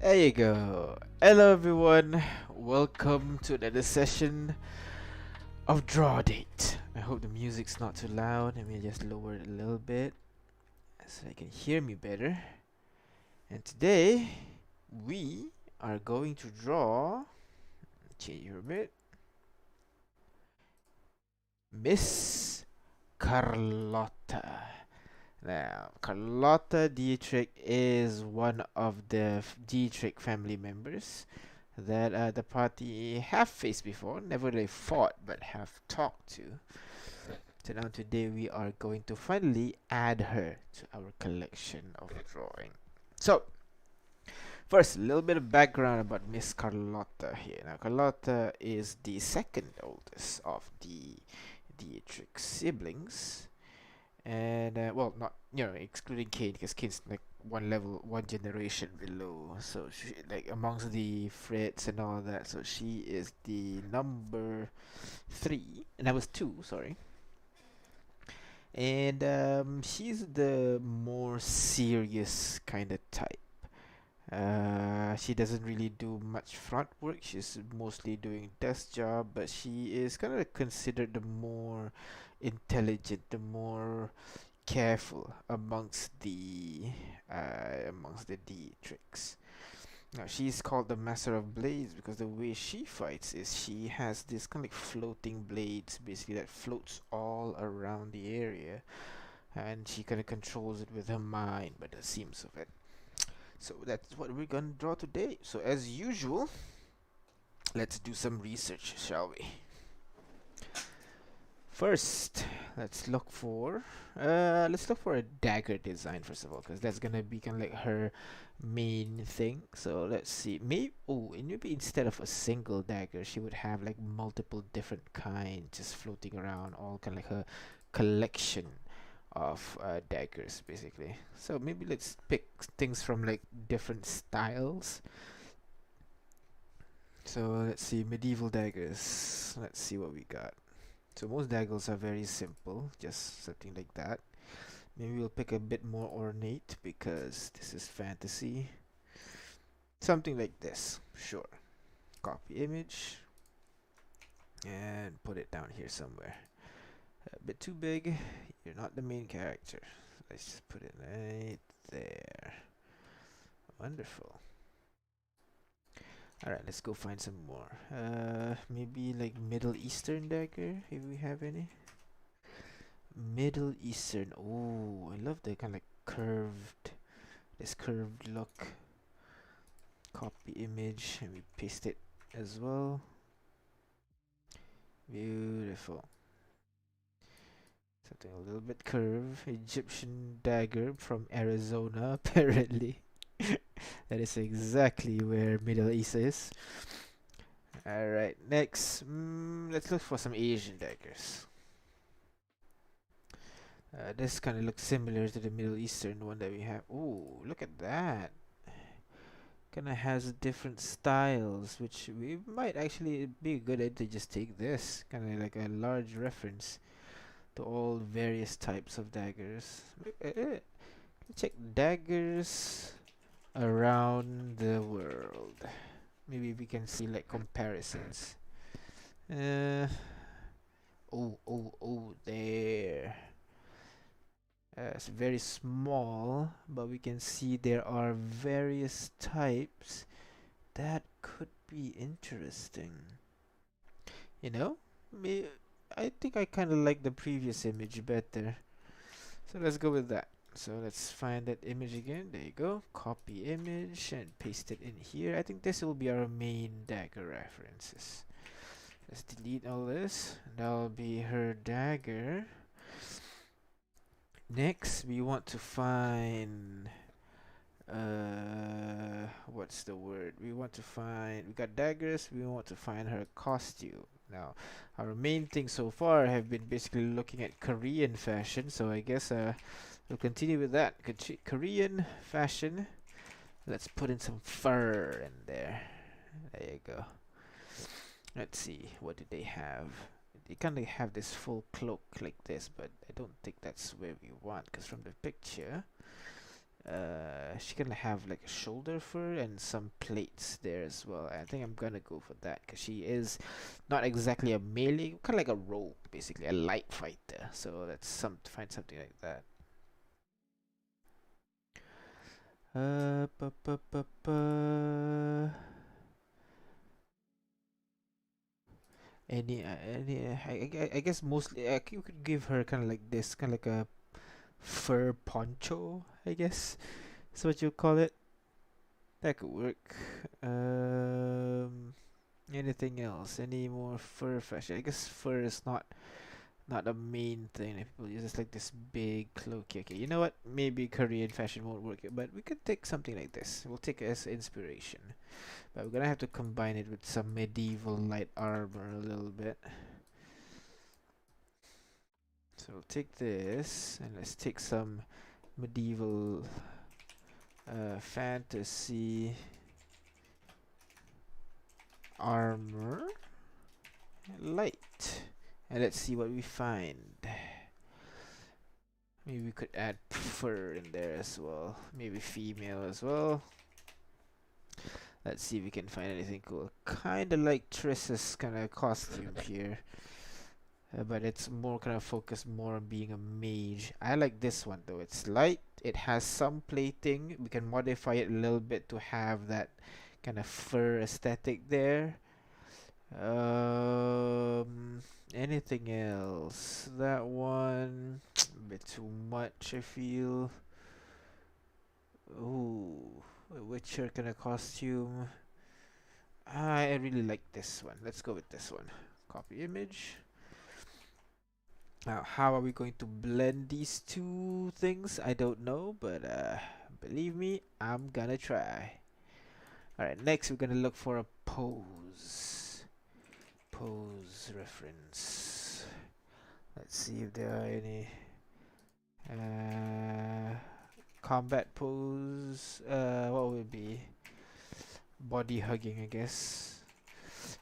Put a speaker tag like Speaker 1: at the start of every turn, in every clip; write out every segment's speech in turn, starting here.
Speaker 1: There you go. Hello everyone. Welcome to another session of Draw Date. I hope the music's not too loud. Let me just lower it a little bit so I can hear me better. And today we are going to draw, change your bit, Miss Karlotta. Now, Karlotta Deitrich is one of the Deitrich family members that the party have faced before, never really fought, but have talked to. So now today we are going to finally add her to our collection of drawing. So, first, a little bit of background about Miss Karlotta here. Now, Karlotta is the second oldest of the Deitrich siblings. And well, not excluding Kane, because Kane's like one generation below. So she, like amongst the Freds and all that. So she is the number 3, and that was 2. Sorry. And she's the more serious kind of type. She doesn't really do much front work. She's mostly doing desk job, but she is kind of considered the more intelligent, the more careful amongst the Deitrichs. Now she's called the Master of Blades because the way she fights is she has this kind of like floating blades, basically that floats all around the area, and she kind of controls it with her mind, by the seams of it. So that's what we're gonna draw today. So as usual, let's do some research, shall we? First, let's look for a dagger design first of all, because that's gonna be kind of like her main thing. So let's see. Maybe instead of a single dagger, she would have like multiple different kinds just floating around, all kind of like her collection of daggers, basically. So maybe let's pick things from like different styles. So let's see, medieval daggers. Let's see what we got. So most daggers are very simple, just something like that. Maybe we'll pick a bit more ornate because this is fantasy. Something like this, sure. Copy image and put it down here somewhere. A bit too big, you're not the main character. Let's just put it right there. Wonderful. Alright, let's go find some more. Maybe like Middle Eastern dagger, if we have any. Middle Eastern. Oh, I love the kind of like this curved look. Copy image and we paste it as well. Beautiful. Something a little bit curved. Egyptian dagger from Arizona, apparently. That is exactly where Middle East is. Alright, next. Let's look for some Asian daggers. This kind of looks similar to the Middle Eastern one that we have. Ooh, look at that. Kind of has different styles, which we might actually be a good idea to just take this. Kind of like a large reference to all various types of daggers. Check daggers around the world. Maybe we can see like comparisons. Oh, there. It's very small, but we can see there are various types that could be interesting. You know, I think I kind of like the previous image better. So let's go with that. So let's find that image again. There you go. Copy image and paste it in here. I think this will be our main dagger references. Let's delete all this. That'll be her dagger. Next, we want to find what's the word? We got daggers, we want to find her costume. Now, our main thing so far have been basically looking at Korean fashion, so I guess we'll continue with that. Korean fashion. Let's put in some fur in there. There you go. Let's see, what do they have? They kind of have this full cloak like this, but I don't think that's where we want, because from the picture She can have like a shoulder fur and some plates there as well. I think I'm gonna go for that because she is not exactly a melee, kind of like a rogue, basically a light fighter. So let's find something like that. Uh, bu- bu- bu- bu- I guess mostly you could give her kind of like this, kind of like a fur poncho, I guess. That's what you call it. That could work. Um, Anything else? Any more fur fashion? I guess fur is not a main thing that people use. It's like this big cloak. Okay, you know what? Maybe Korean fashion won't work, but we could take something like this. We'll take it as inspiration, but we're gonna have to combine it with some medieval light armor a little bit. So we'll take this and let's take some medieval fantasy armor light, and let's see what we find. Maybe we could add fur in there as well. Maybe female as well. Let's see if we can find anything cool. Kinda like Triss's kind of costume here. But it's more kind of focused more on being a mage. I like this one though. It's light. It has some plating. We can modify it a little bit to have that kind of fur aesthetic there. Anything else? That one a bit too much, I feel. Ooh, a Witcher kind of costume. I really like this one. Let's go with this one. Copy image. Now, how are we going to blend these two things? I don't know, but believe me, I'm gonna try. Alright, next we're gonna look for a pose. Pose reference. Let's see if there are any combat pose. What would it be? Body hugging, I guess.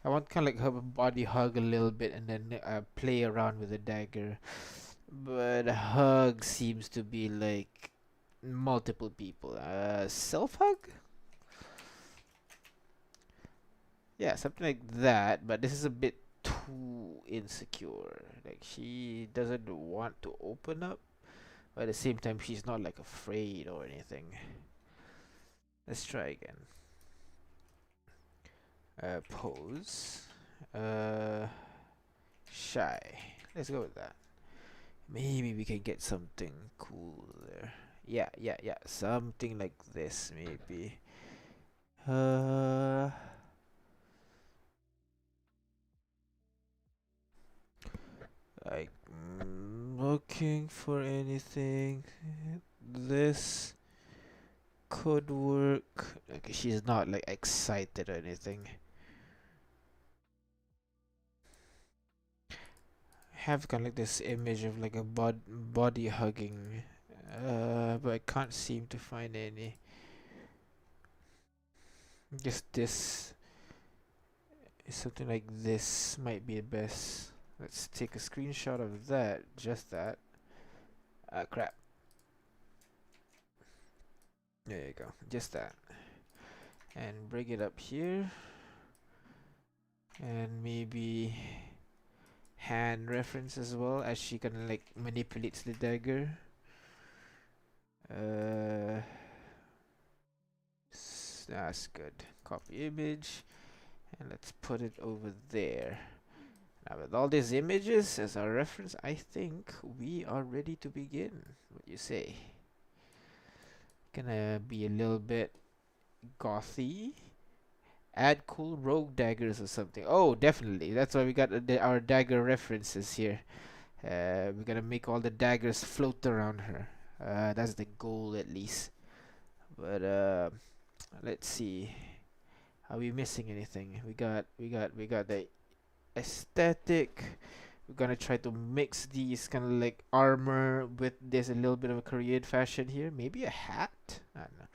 Speaker 1: I want kind of like her body hug a little bit and then play around with the dagger. But hug seems to be like multiple people. Self hug? Yeah, something like that. But this is a bit too insecure. Like she doesn't want to open up, but at the same time she's not like afraid or anything. Let's try again. Pose. Uh, Shy. Let's go with that. Maybe we can get something cool there. Yeah. Something like this, maybe. Uh, like looking for anything. This could work. Okay, she's not like excited or anything. Have kind of like this image of like a body hugging, but I can't seem to find any. Just this something like this might be the best. Let's take a screenshot of that. Just that. Crap. There you go. Just that. And bring it up here. And maybe hand reference as well, as she kind of like manipulates the dagger. That's good. Copy image. And let's put it over there. Now with all these images as our reference, I think we are ready to begin. What you say? Gonna be a little bit gothy. Add cool rogue daggers or something. Oh, definitely. That's why we got our dagger references here. We're gonna make all the daggers float around her. That's the goal at least. But let's see. Are we missing anything? We got the aesthetic. We're gonna try to mix these kind of like armor with this a little bit of a Korean fashion here. Maybe a hat. I don't know.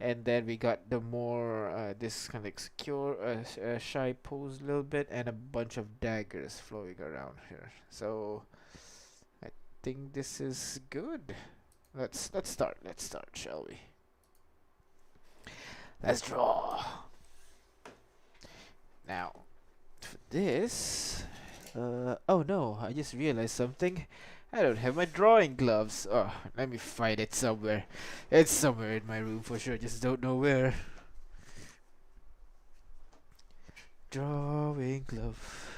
Speaker 1: And then we got the more this kind of like secure shy pose a little bit, and a bunch of daggers flowing around here. So I think this is good. Let's start, shall we? Let's draw. Now, for this, oh no, I just realized something. I don't have my drawing gloves. Oh, let me find it somewhere. It's somewhere in my room for sure, just don't know where. Drawing glove.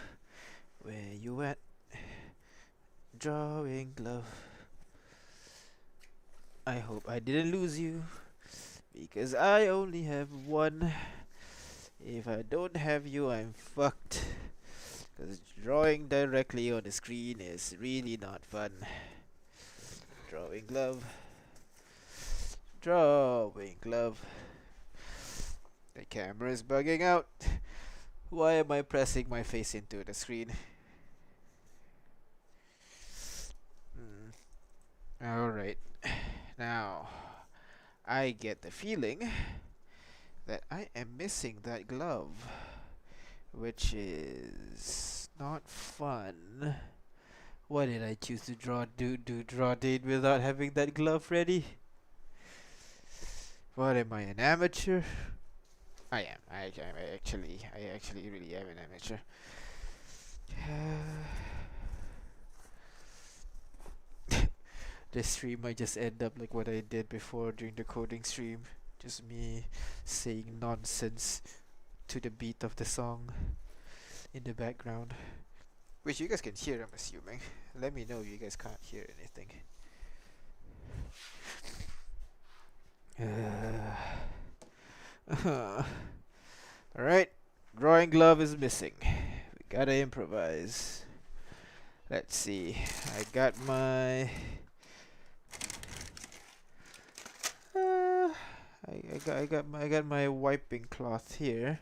Speaker 1: Where you at? Drawing glove. I hope I didn't lose you, because I only have one. If I don't have you, I'm fucked. Because drawing directly on the screen is really not fun. Drawing glove. Drawing glove. The camera is bugging out. Why am I pressing my face into the screen? Alright. Now, I get the feeling that I am missing that glove, which is not fun. Why did I choose to draw date without having that glove ready? What am I, an amateur? I am. I actually really am an amateur. This stream might just end up like what I did before during the coding stream. Just me saying nonsense to the beat of the song in the background. Which you guys can hear, I'm assuming. Let me know if you guys can't hear anything. Alright, drawing glove is missing. We gotta improvise. Let's see. I got my I got my wiping cloth here.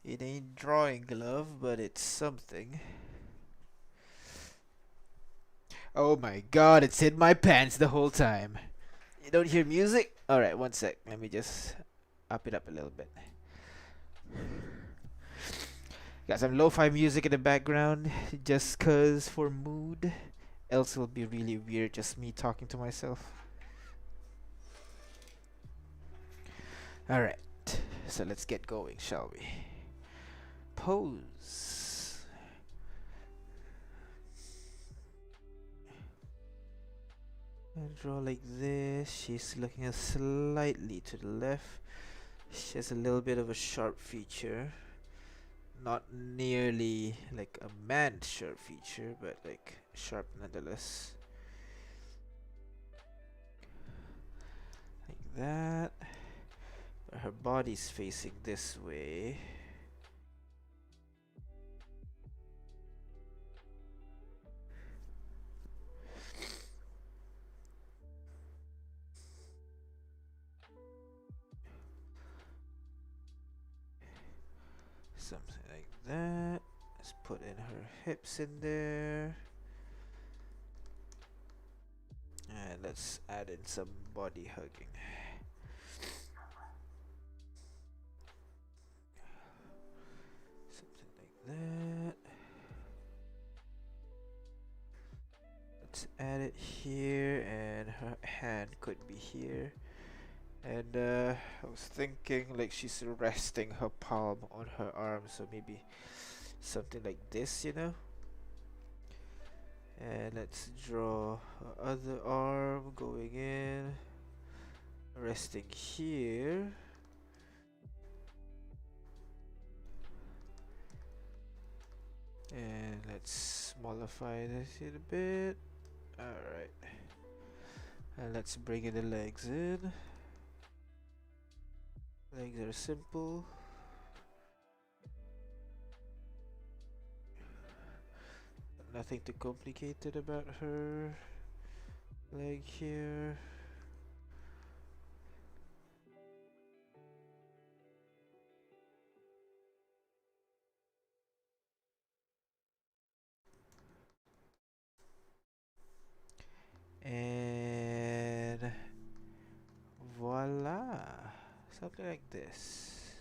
Speaker 1: It ain't drawing glove, but it's something. Oh my god, it's in my pants the whole time. You don't hear music? Alright, one sec. Let me just up it up a little bit. Got some lo-fi music in the background, just cause for mood. Else it'll be really weird, just me talking to myself. Alright, so let's get going, shall we? Pose. And draw like this. She's looking slightly to the left. She has a little bit of a sharp feature. Not nearly like a man's sharp feature, but like sharp nonetheless. Like that. But her body's facing this way. Something like that. Let's put in her hips in there. And let's add in some body hugging. Something like that. Let's add it here, and her hand could be here. And I was thinking like she's resting her palm on her arm, so maybe something like this, you know? And let's draw her other arm going in, resting here. And let's mollify this a bit. Alright. And let's bring in the legs in. Legs are simple. Nothing too complicated about her leg here. And voila, something like this.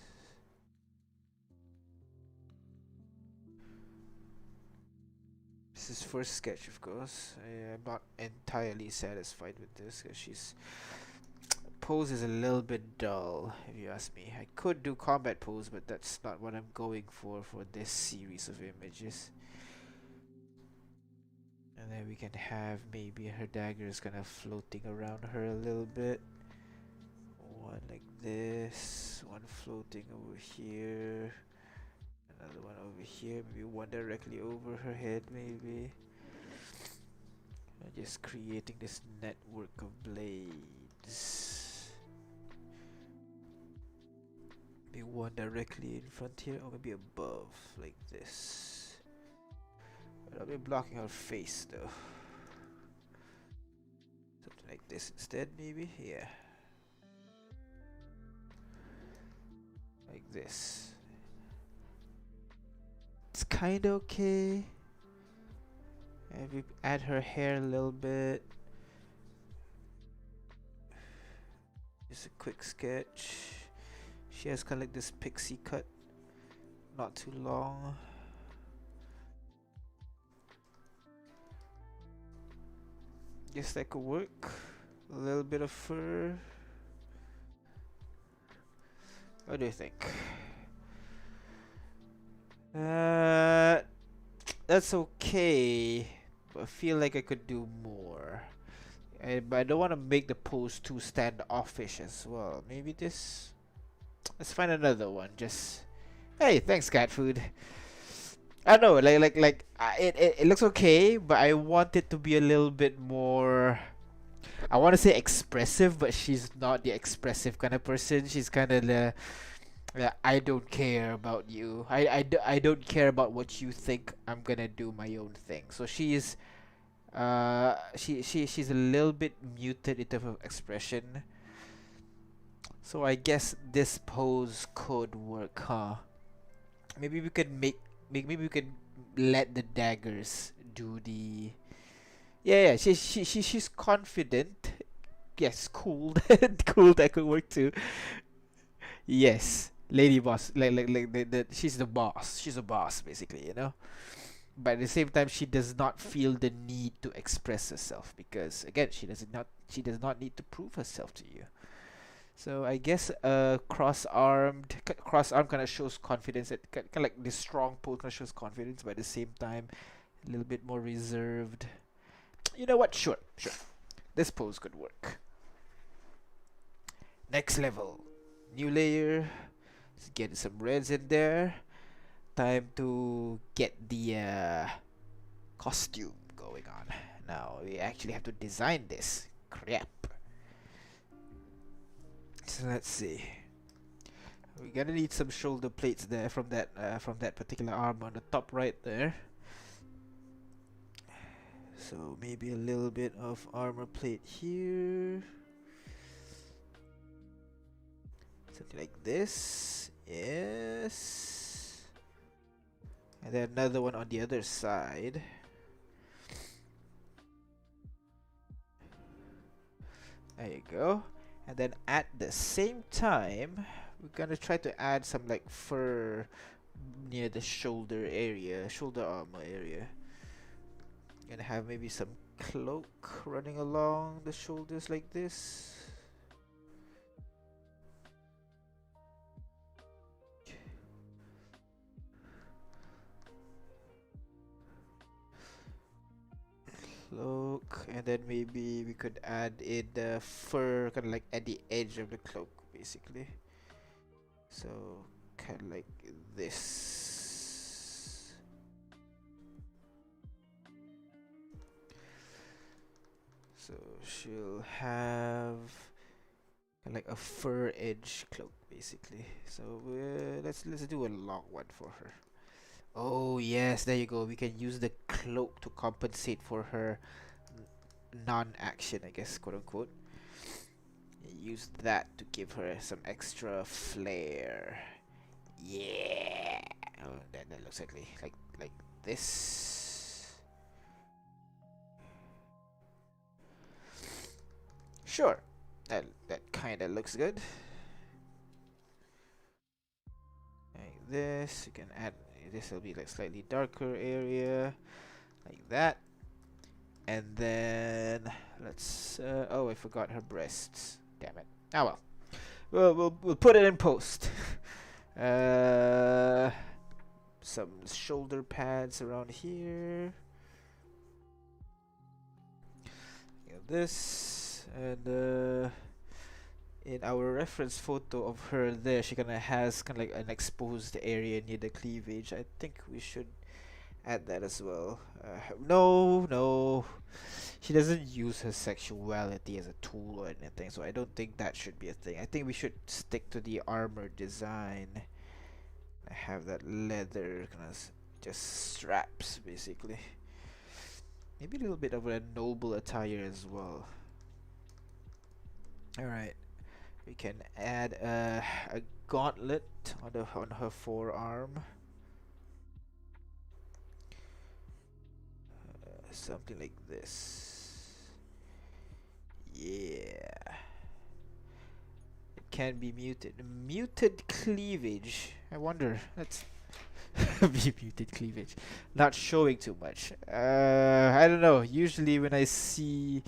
Speaker 1: This is first sketch, of course. I'm not entirely satisfied with this because she's pose is a little bit dull, if you ask me. I could do combat pose, but that's not what I'm going for this series of images. And then we can have maybe her daggers kind of floating around her a little bit. One like this, one floating over here, another one over here, maybe one directly over her head, maybe. And just creating this network of blades. Maybe one directly in front here, or maybe above, like this. But I'll be blocking her face though. Something like this instead, maybe? Yeah. Like this. It's kinda okay. And we add her hair a little bit. Just a quick sketch. She has kind of like this pixie cut. Not too long. Guess that could work. A little bit of fur. What do you think? That's okay. But I feel like I could do more. But I don't want to make the pose too standoffish as well. Maybe this. Let's find another one. Just hey, thanks, cat food. I don't know, it looks okay, but I want it to be a little bit more. I want to say expressive, but she's not the expressive kind of person. She's kind of the I don't care about you. I don't care about what you think. I'm gonna do my own thing. So she's she's a little bit muted in terms of expression. So I guess this pose could work, huh? Maybe we could maybe we could let the daggers do the. Yeah, she's confident. Yes, cool. Cool, that could work too. Yes, lady boss. Like she's the boss. She's a boss basically, you know. But at the same time, she does not feel the need to express herself because again, she does not need to prove herself to you. So I guess cross-arm kind of shows confidence. It kind of like this strong pose kind of shows confidence, but at the same time, a little bit more reserved. You know what? Sure. This pose could work. Next level, new layer. Let's get some reds in there. Time to get the costume going on. Now we actually have to design this. Crap. So let's see. We're gonna need some shoulder plates there from that particular arm on the top right there. So maybe a little bit of armor plate here. Something like this. Yes. And then another one on the other side. There you go. And then at the same time, we're gonna try to add some like fur near the shoulder armor area. Gonna have maybe some cloak running along the shoulders like this. Cloak, and then maybe we could add in the fur kind of like at the edge of the cloak basically. So kind of like this. So she'll have kind of like a fur edge cloak basically. So let's do a long one for her. Oh yes, there you go. We can use the cloak to compensate for her non-action, I guess, quote unquote. Use that to give her some extra flair. Yeah. Oh, that looks like this. Sure. That kind of looks good. Like this, you can add. This will be like slightly darker area. like that. And then let's. Oh, I forgot her breasts. Damn it. Ah well. We'll put it in post. uh, some shoulder pads around here. This and in our reference photo of her there, she kinda has kinda like an exposed area near the cleavage. I think we should add that as well. No, no. She doesn't use her sexuality as a tool or anything, so I don't think that should be a thing. I think we should stick to the armor design. I have that leather kind of just straps basically. Maybe a little bit of a noble attire as well. Alright. We can add a gauntlet on her forearm. Something like this. Yeah. It can be muted. Muted cleavage. I wonder. Let's be muted cleavage. Not showing too much. I don't know. Usually when I see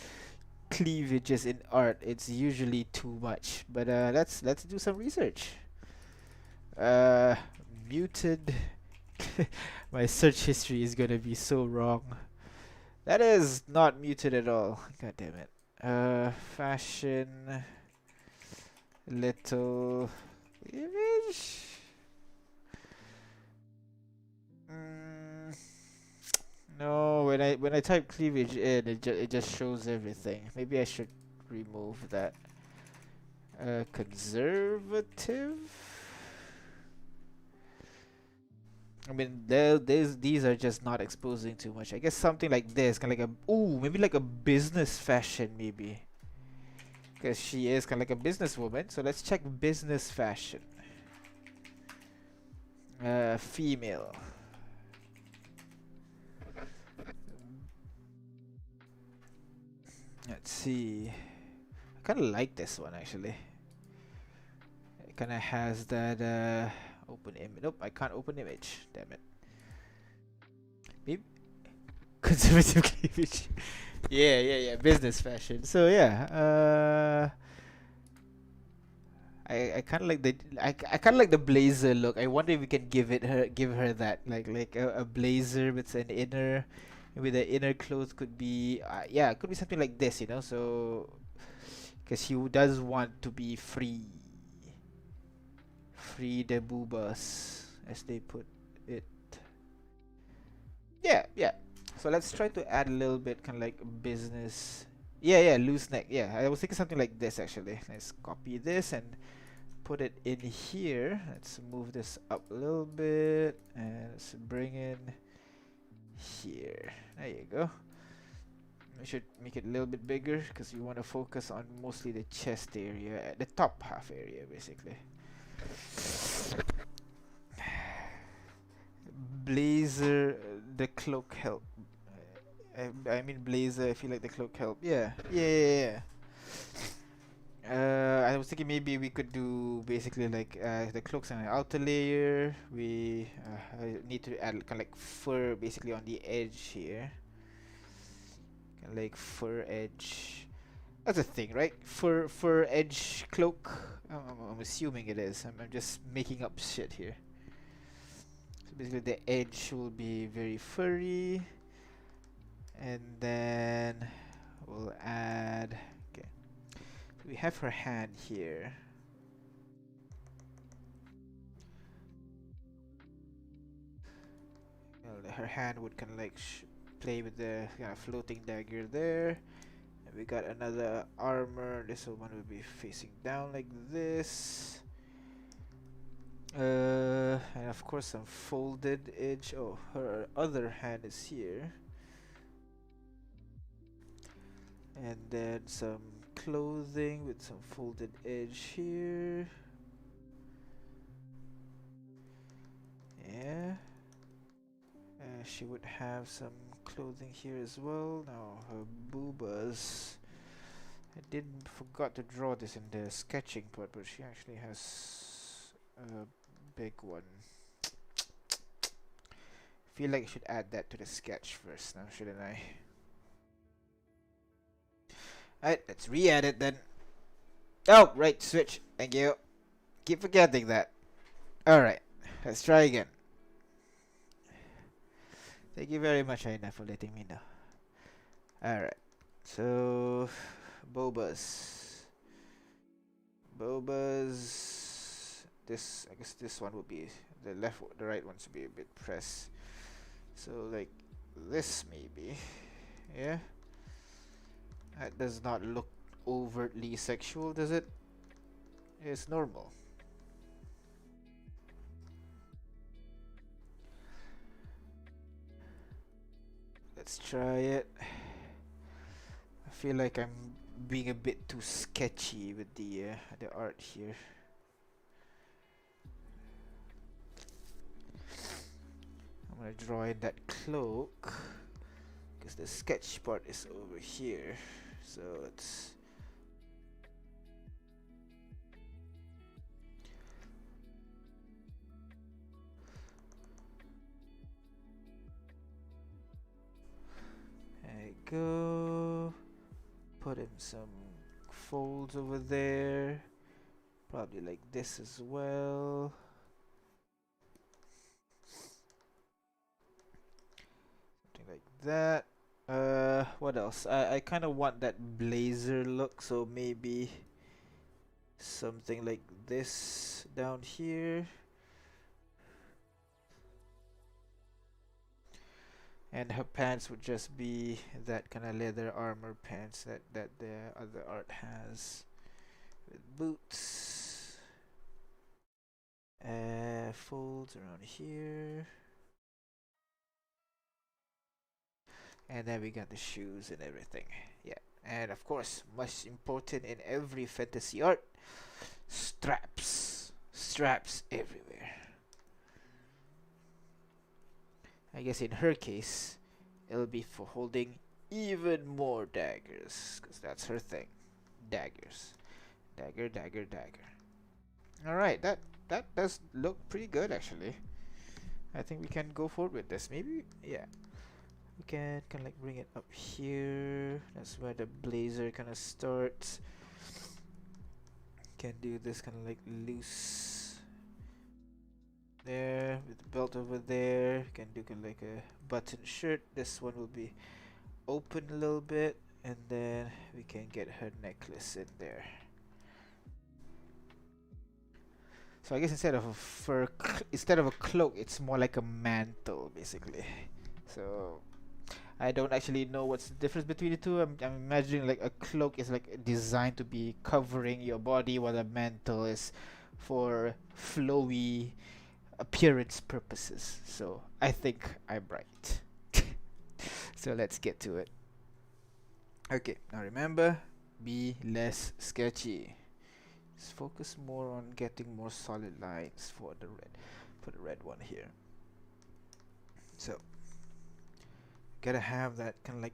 Speaker 1: cleavages in art, it's usually too much. But let's do some research. Muted. My search history is gonna be so wrong. That is not muted at all. God damn it. Fashion. Little image. No, when I type cleavage in, it just shows everything. Maybe I should remove that. Conservative. I mean, these are just not exposing too much. I guess something like this, kind of like maybe like a business fashion, maybe. Because she is kind of like a businesswoman. So let's check business fashion. Female. Let's see. I kind of like this one actually. It kind of has that open image. Nope, I can't open image. Damn it. Maybe conservative cleavage. Yeah. Business fashion. So yeah. I kind of like I kind of like the blazer look. I wonder if we can give her that like a blazer with an inner. Maybe the inner clothes could be yeah, it could be something like this, you know. So because she does want to be free. Free the boobas, as they put it. Yeah. So let's try to add a little bit kind of like business. Yeah, loose neck. Yeah, I was thinking something like this actually. Let's copy this and put it in here. Let's move this up a little bit and let's bring in here. There you go. We should make it a little bit bigger because we want to focus on mostly the chest area, the top half area basically. Blazer, the cloak help. I mean blazer. I feel like the cloak help. Yeah. I was thinking maybe we could do basically like the cloaks and an outer layer. We need to add kind of like fur basically on the edge here. Kind of like fur edge. That's a thing, right? Fur edge cloak. I'm assuming it is. I'm just making up shit here. So basically the edge will be very furry. And then we'll add... Okay. So we have her hand here. Well, her hand would kind of like play with the floating dagger there. And we got another armor. This one will be facing down like this. And of course some folded edge. Oh, her other hand is here. And then some clothing with some folded edge here. Yeah. She would have some clothing here as well. Now her boobas. I forgot to draw this in the sketching part, but she actually has a big one. Feel like I should add that to the sketch first now, shouldn't I? Alright, let's re-add it then. Oh, right, switch. Thank you. Keep forgetting that. Alright, let's try again. Thank you very much, Aina, for letting me know. Alright, so Boobers. This, I guess this one would be the right ones would be a bit pressed. So like this maybe, yeah. That does not look overtly sexual, does it? It's normal. Let's try it. I feel like I'm being a bit too sketchy with the art here. I'm gonna draw in that cloak because the sketch part is over here. So it's there you go. Put in some folds over there. Probably like this as well. Something like that. What else? I kind of want that blazer look, so maybe something like this down here. And her pants would just be that kind of leather armor pants that the other art has. With boots. Folds around here. And then we got the shoes and everything. Yeah. And of course, most important in every fantasy art, straps. Straps everywhere. I guess in her case, it'll be for holding even more daggers, because that's her thing. Daggers. Dagger, dagger, dagger. Alright, that does look pretty good actually. I think we can go forward with this. Maybe, yeah. We can kind of like bring it up here. That's where the blazer kind of starts. Can do this kind of like loose there with the belt over there. Can do kind of like a button shirt. This one will be open a little bit, and then we can get her necklace in there. So I guess instead of a cloak, it's more like a mantle basically. So I don't actually know what's the difference between the two. I'm imagining like a cloak is like designed to be covering your body, while a mantle is for flowy appearance purposes. So I think I'm right. So let's get to it. Okay, now remember, be less sketchy. Just focus more on getting more solid lines for the red one here. So gotta have that kind of like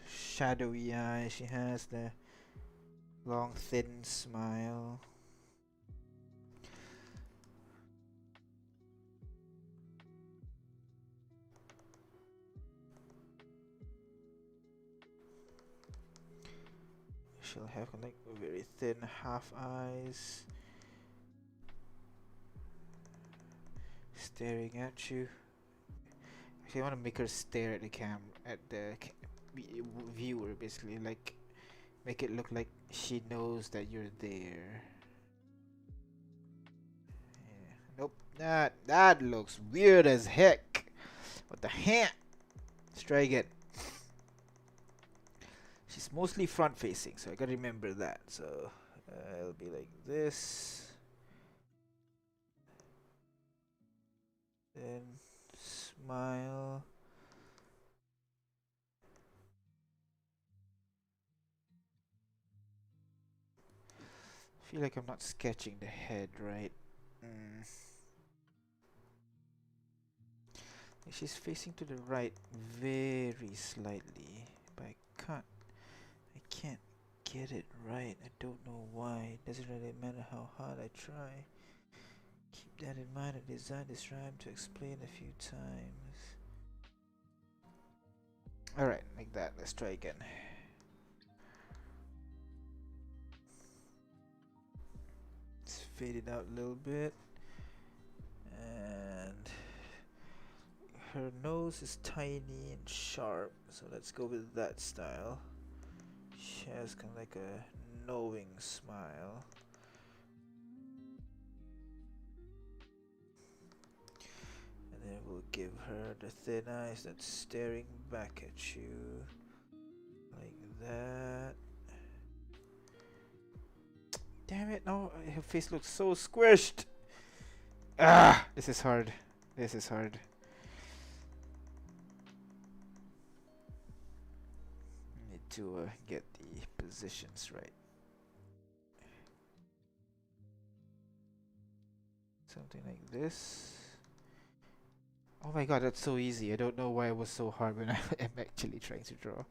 Speaker 1: shadowy eye. She has the long thin smile. She'll have kind of like very thin half eyes, staring at you. Actually, I want to make her stare at the viewer, basically, like make it look like she knows that you're there. Yeah. Nope, that looks weird as heck. What the heck? Let's try again. She's mostly front facing, so I gotta remember that. So it'll be like this. Then smile. I feel like I'm not sketching the head right. She's facing to the right very slightly, but I can't get it right. I don't know why. It doesn't really matter how hard I try. Keep that in mind. I designed this rhyme to explain a few times. let's try again. Let's fade it out a little bit. And her nose is tiny and sharp, so let's go with that style. She has kind of like a knowing smile. And then we'll give her the thin eyes that's staring back at you. Like that. Damn it, no, her face looks so squished. Ah, this is hard. This is hard. Need to get the positions right. Something like this. Oh my god, that's so easy. I don't know why it was so hard when I am actually trying to draw.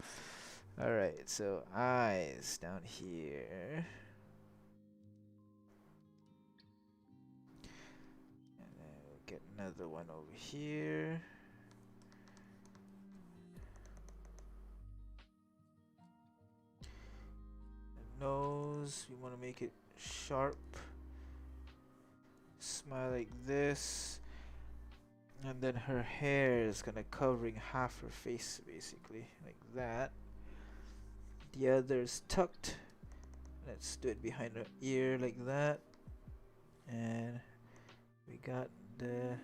Speaker 1: Alright, so eyes down here. And then we'll get another one over here. The nose, we want to make it sharp. Smile like this. And then her hair is gonna covering half her face, basically, like that. The other is tucked. Let's do it behind her ear like that. And we got the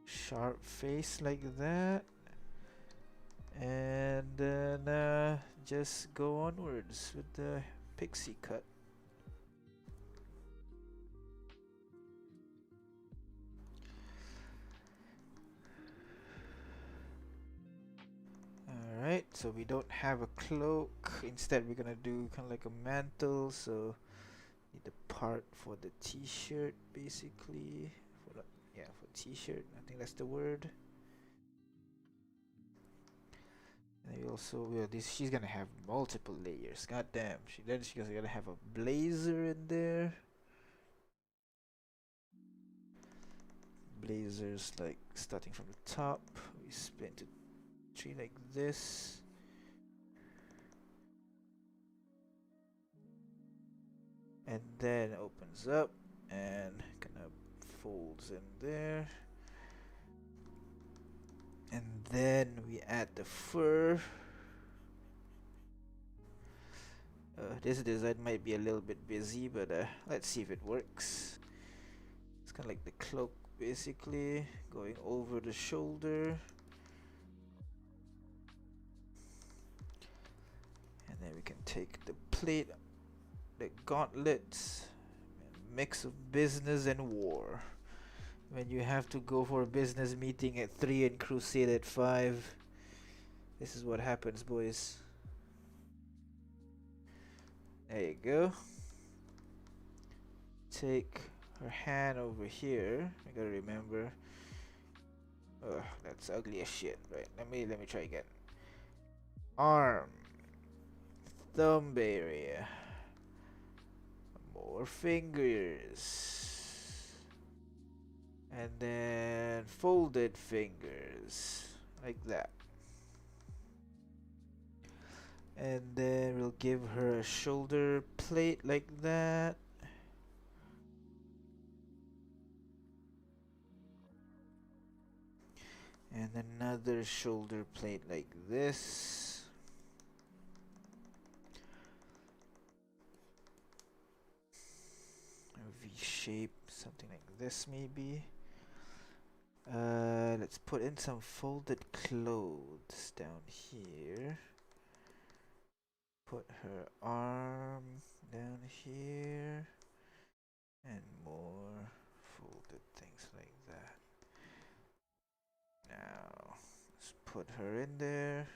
Speaker 1: sharp face like that. And then just go onwards with the pixie cut. Alright, so we don't have a cloak. Instead, we're gonna do kind of like a mantle. So, need the part for the t-shirt, basically. For the, yeah, for t-shirt. I think that's the word. And we also, well, she's gonna have multiple layers. God damn. She's gonna have a blazer in there. Blazers like starting from the top. We split into three like this. And then opens up and kind of folds in there. And then we add the fur. This design might be a little bit busy, but let's see if it works. It's kind of like the cloak, basically, going over the shoulder. And then we can take the plate, the gauntlets, mix of business and war. When you have to go for a business meeting at 3 and crusade at 5, this is what happens, boys. There you go. Take her hand over here. I gotta remember. Ugh, that's ugly as shit. Right, let me try again. Arm, thumb area, more fingers, and then folded fingers like that. And then we'll give her a shoulder plate like that. And another shoulder plate like this. A V shape, something like this maybe. Let's put in some folded clothes down here. Put her arm down here. And more folded things like that. Now, let's put her in there.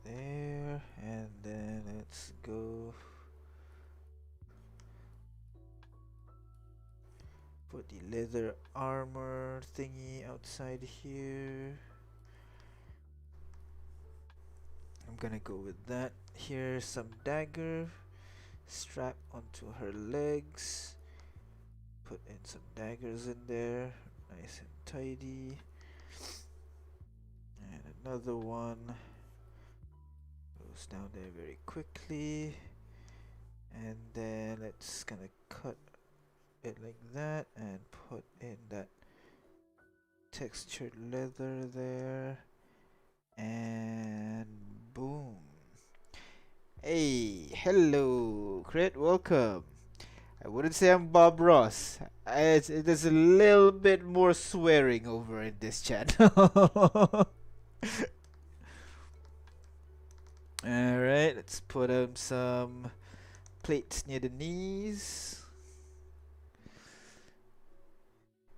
Speaker 1: There, and then let's go put the leather armor thingy outside here. I'm gonna go with that. Here's some dagger strap onto her legs. Put in some daggers in there, nice and tidy. And another one goes down there very quickly. And then let's gonna cut it like that and put in that textured leather there. And boom. Hey, hello, Crit, welcome. I wouldn't say I'm Bob Ross. There's a little bit more swearing over in this channel. Alright, let's put some plates near the knees.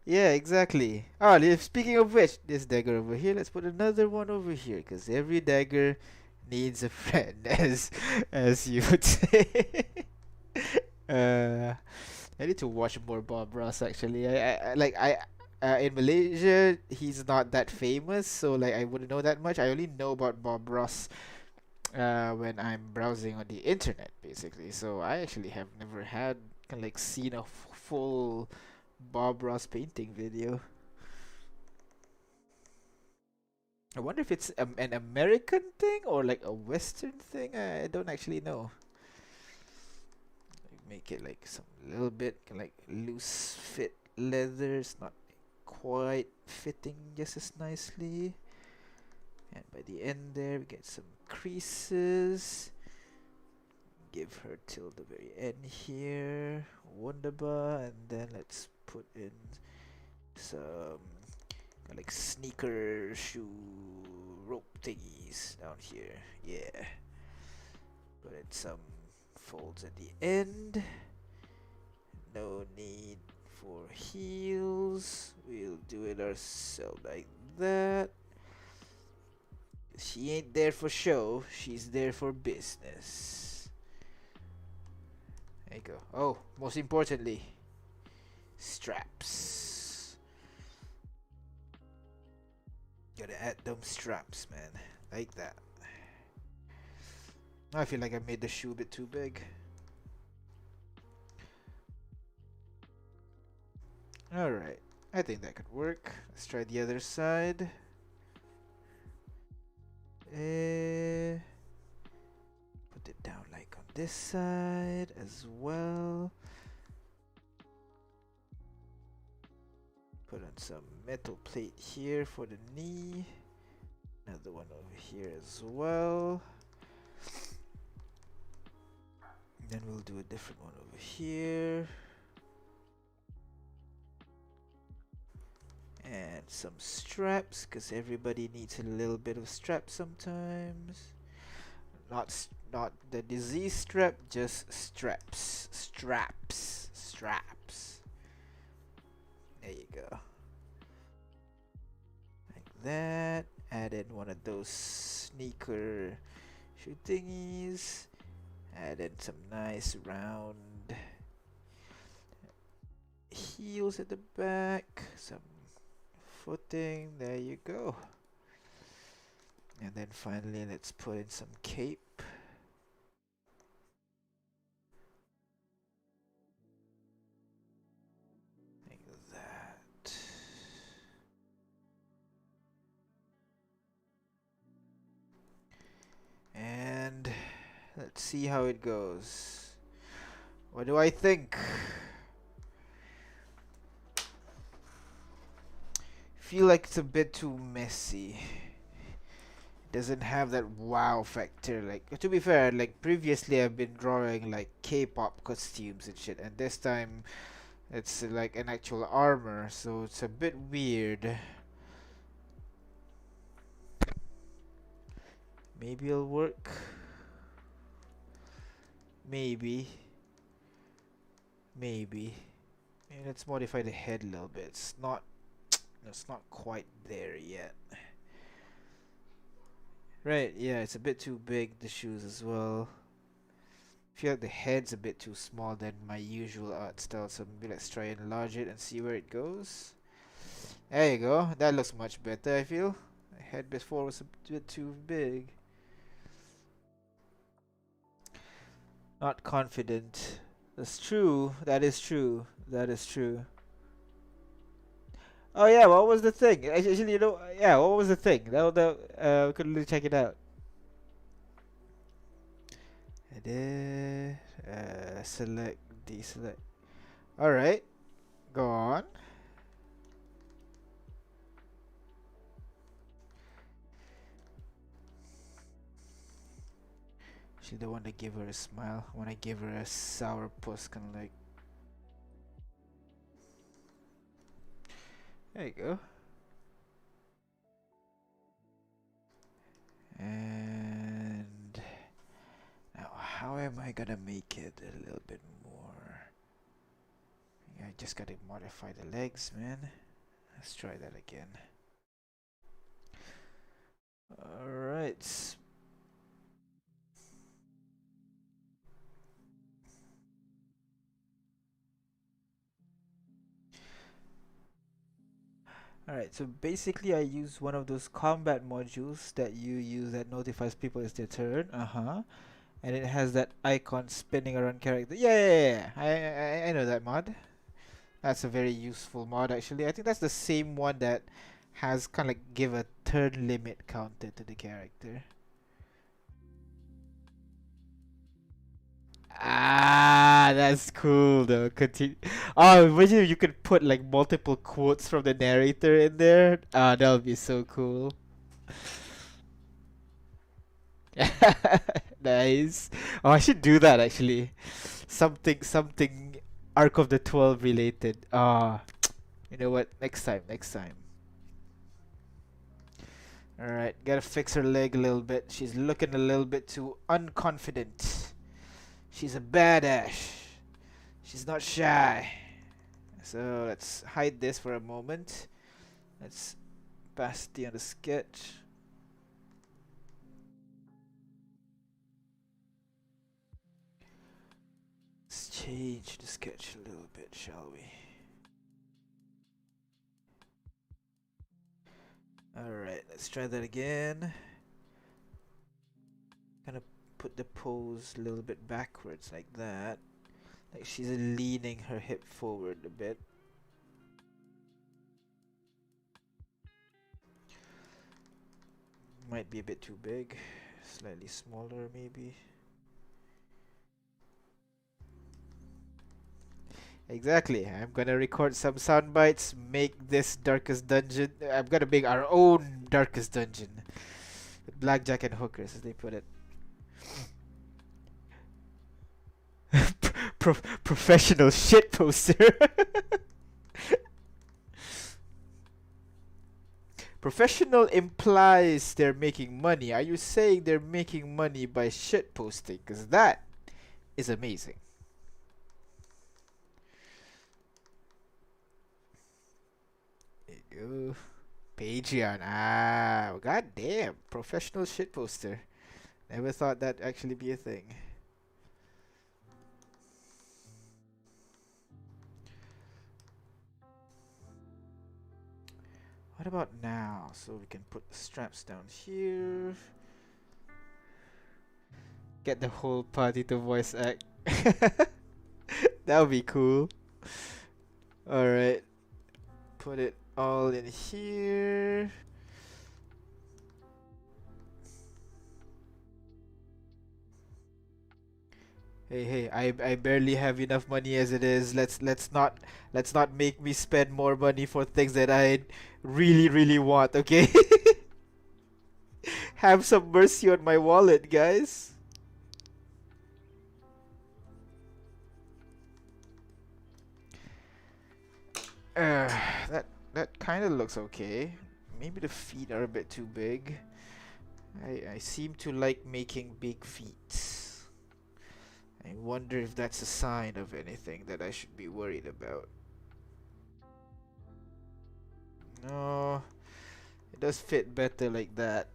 Speaker 1: Yeah, exactly. Speaking of which, this dagger over here, let's put another one over here, because every dagger needs a friend, as you would say. I need to watch more Bob Ross actually. In Malaysia, he's not that famous, so like I wouldn't know that much. I only know about Bob Ross when I'm browsing on the internet, basically. So I actually have never had like seen a full Bob Ross painting video. I wonder if it's an American thing or like a Western thing. I don't actually know. Make it like some little bit like loose fit leather. It's not quite fitting just as nicely. And by the end there, we get some creases. Give her till the very end here. Wunderbar. And then let's put in some like sneaker shoe rope thingies down here. Yeah. Put in some folds at the end. No need for heels. We'll do it ourselves like that. She ain't there for show, she's there for business. There you go. Oh, most importantly, straps. Gotta add them straps, man. Like that. I feel like I made the shoe a bit too big. Alright, I think that could work. Let's try the other side. Put it down like on this side as well. Put on some metal plate here for the knee. Another one over here as well. Then we'll do a different one over here. And some straps, because everybody needs a little bit of strap sometimes. Not the disease strap, just straps. Straps. There you go. Like that. Add in one of those sneaker shoe thingies. Add in some nice round heels at the back. Some footing. There you go. And then finally, let's put in some cape. Like that. And let's see how it goes. What do I think? Feel like it's a bit too messy. Doesn't have that wow factor. Like, to be fair, like previously I've been drawing like K-pop costumes and shit, and this time it's like an actual armor, so it's a bit weird. Maybe it'll work. Maybe. Let's modify the head a little bit. It's not quite there yet. Right, yeah, it's a bit too big, the shoes as well. feel like the head's a bit too small than my usual art style, so maybe let's try and enlarge it and see where it goes. There you go. That looks much better, I feel. The head before was a bit too big. Not confident. That's true. That is true. That is true. Oh yeah, what was the thing? Actually, you know, yeah, what was the thing? We could really check it out. Edit, select, deselect. All right, go on. She don't want to give her a smile. Want to give her a sour puss, kind of like. There you go. And now, how am I gonna make it a little bit more? Yeah, I just gotta modify the legs, man. Let's try that again. Alright. Alright, so basically I use one of those combat modules that you use that notifies people it's their turn. Uh-huh. And it has that icon spinning around character. Yeah. I know that mod. That's a very useful mod actually. I think that's the same one that has kind of like give a turn limit counter to the character. Ah, that's cool though. Continue. Oh, imagine if you could put like multiple quotes from the narrator in there. Ah, that would be so cool. Nice. Oh, I should do that actually. Something Arc of the 12 related. Ah, you know what? Next time, next time. Alright, gotta fix her leg a little bit. She's looking a little bit too unconfident. She's a badass. She's not shy. So let's hide this for a moment. Let's pasty on the sketch. Let's change the sketch a little bit, shall we? Alright, let's try that again. Gonna put the pose a little bit backwards like that. Like she's leaning her hip forward a bit. Might be a bit too big. Slightly smaller maybe. Exactly. I'm gonna record some sound bites, make this darkest dungeon. I'm gonna make our own darkest dungeon. With blackjack and hookers, as they put it. Professional shit poster. Professional implies they're making money. Are you saying they're making money by shit posting? Because that is amazing. There you go. Patreon. Ah, god damn. Professional shit poster. Never thought that'd actually be a thing. What about now? So we can put the straps down here. Get the whole party to voice act. That would be cool. Alright. Put it all in here. Hey, I barely have enough money as it is. Let's not make me spend more money for things that I really want, okay? Have some mercy on my wallet, guys. That kind of looks okay. Maybe the feet are a bit too big. I seem to like making big feet. I wonder if that's a sign of anything that I should be worried about. No, it does fit better like that.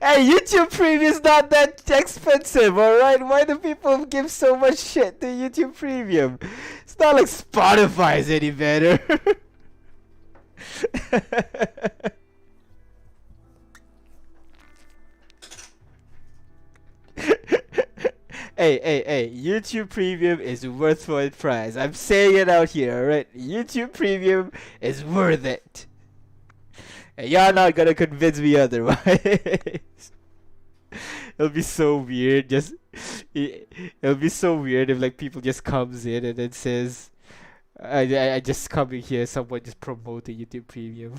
Speaker 1: Hey, YouTube Premium is not that expensive, alright? Why do people give so much shit to YouTube Premium? It's not like Spotify is any better. Hey, YouTube Premium is worth for its price. I'm saying it out here, alright? YouTube Premium is worth it. And y'all not gonna convince me otherwise. It'll be so weird. It'll be so weird if like people just comes in and then says, I just coming here. Someone just promoting YouTube Premium.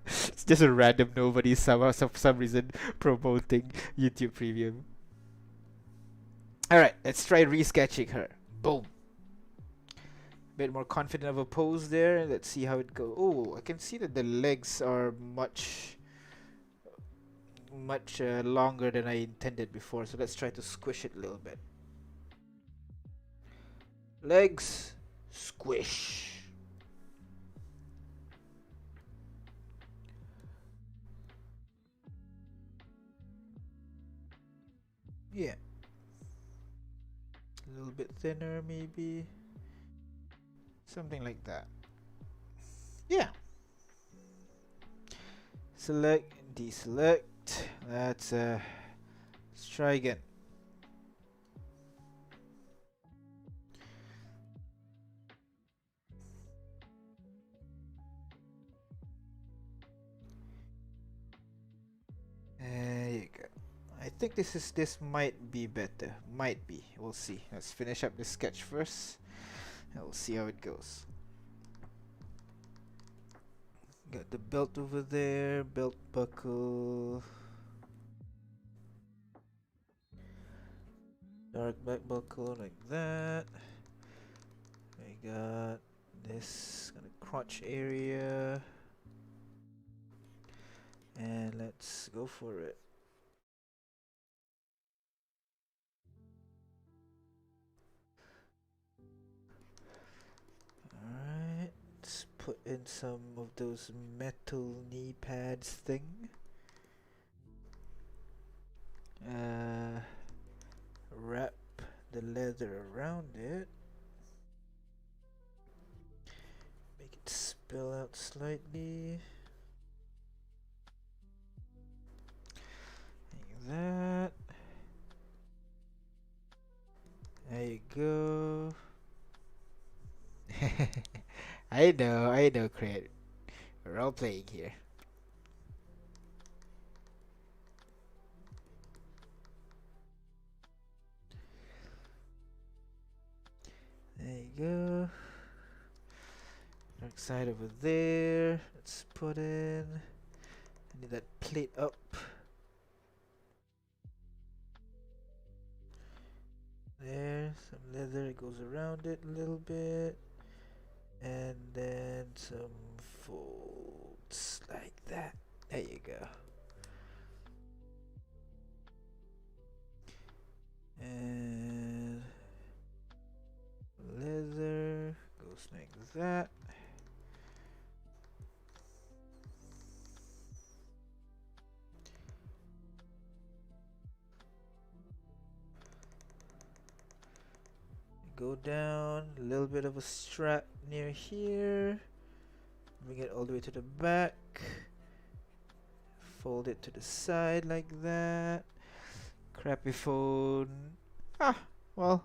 Speaker 1: It's just a random nobody somehow for some reason promoting YouTube Premium. All right, let's try resketching her. Boom. Bit more confident of a pose there. Let's see how it goes. Oh, I can see that the legs are much longer than I intended before, so let's try to squish it a little bit. Legs, squish. Yeah. A little bit thinner maybe. Something like that. Yeah. Select, deselect. Let's try again. There you go. I think this might be better. Might be. We'll see. Let's finish up this sketch first. And we'll see how it goes. Got the belt over there, belt buckle. Dark back buckle like that. We got this kind of crotch area. And let's go for it. Alright, let's put in some of those metal knee pads thing. Wrap the leather around it. Make it spill out slightly. Like that. There you go. I know, Crit. We're all playing here. There you go. Dark side over there. Let's put in. I need that plate up. There, some leather goes around it a little bit. And then some folds like that. There you go. And leather goes like that. Go down, a little bit of a strap near here. Bring it all the way to the back. Fold it to the side like that. Crappy phone. Well,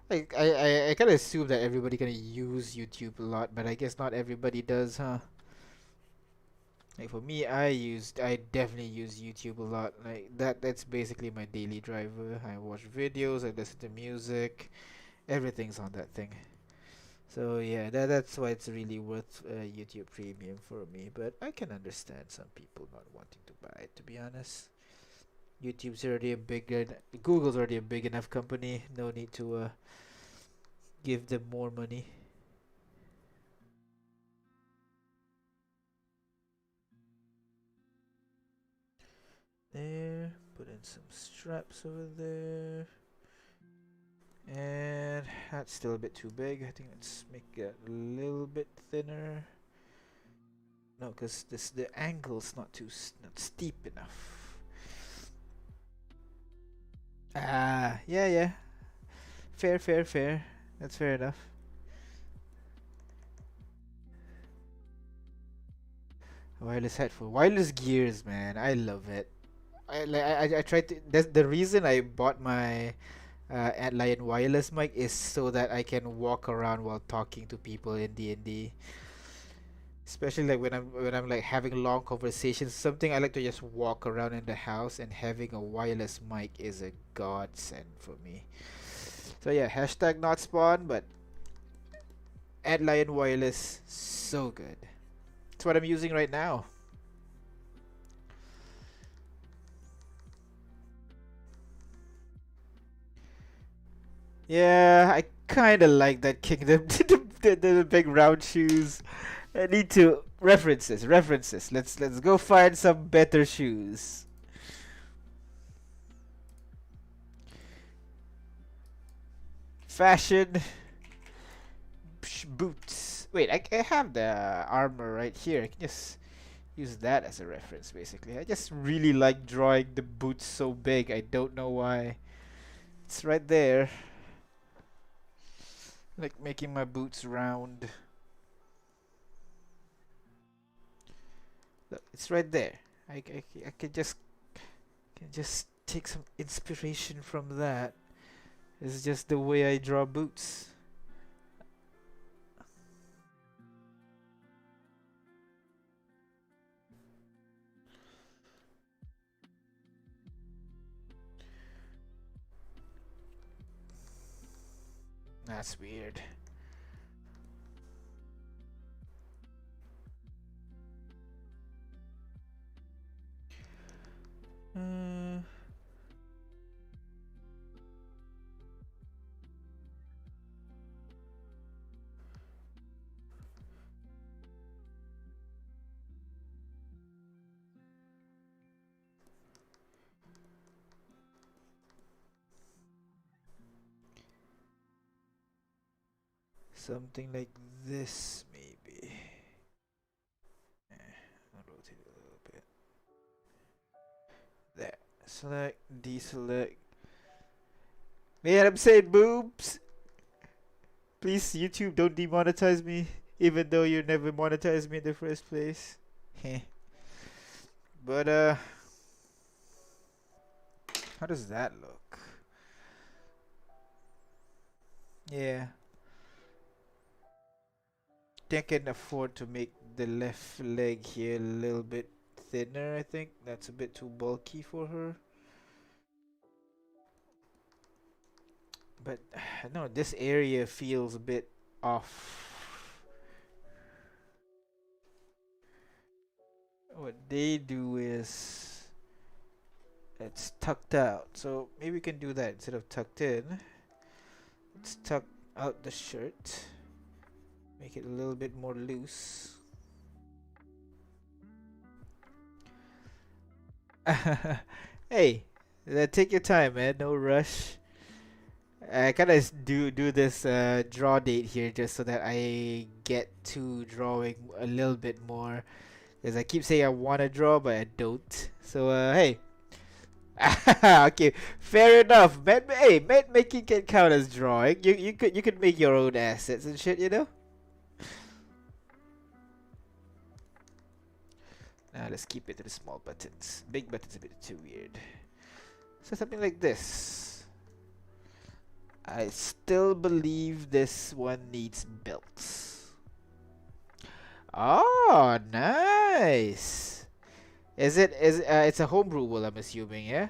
Speaker 1: like I kind of assume that everybody gonna use YouTube a lot, but I guess not everybody does, huh? Like for me, I definitely use YouTube a lot. Like that's basically my daily driver. I watch videos, I listen to music, everything's on that thing. So yeah, that's why it's really worth YouTube Premium for me. But I can understand some people not wanting to buy it. To be honest, YouTube's already a Google's already a big enough company. No need to give them more money. There, put in some straps over there. And that's still a bit too big. I think let's make it a little bit thinner. No, because the angle's not steep enough. Ah, yeah, yeah. Fair, fair, fair. That's fair enough. Wireless headphone, wireless gears, man. I love it. I tried to. That's the reason I bought my Antlion wireless mic is so that I can walk around while talking to people in D&D. Especially like when I'm like having long conversations. Something I like to just walk around in the house, and having a wireless mic is a godsend for me. So yeah, hashtag not spawn, but Antlion wireless, so good. It's what I'm using right now. Yeah, I kind of like that kingdom. The big round shoes. I need to references, references. Let's go find some better shoes. Fashion boots. Wait, I have the armor right here. I can just use that as a reference, basically. I just really like drawing the boots so big. I don't know why. It's right there. Like making my boots round. Look, it's right there. I can just take some inspiration from that. It's just the way I draw boots. That's weird. Uh, Something like this, maybe. I'll rotate it a little bit. There. Select, deselect. Man, I'm saying boobs. Please, YouTube, don't demonetize me, even though you never monetized me in the first place. Heh. But how does that look? Yeah. Think I can afford to make the left leg here a little bit thinner. I think that's a bit too bulky for her. But no, this area feels a bit off. What they do is it's tucked out. So maybe we can do that instead of tucked in. Let's tuck out the shirt. Make it a little bit more loose. Hey, take your time, man. No rush. I kind of do this draw date here just so that I get to drawing a little bit more. Because I keep saying I want to draw, but I don't. So hey. Okay, fair enough. Hey, mat making can count as drawing. You could make your own assets and shit, you know. Now let's keep it to the small buttons. Big buttons a bit too weird. So something like this. I still believe this one needs belts. Oh, nice. It's a homebrew wool, I'm assuming, yeah?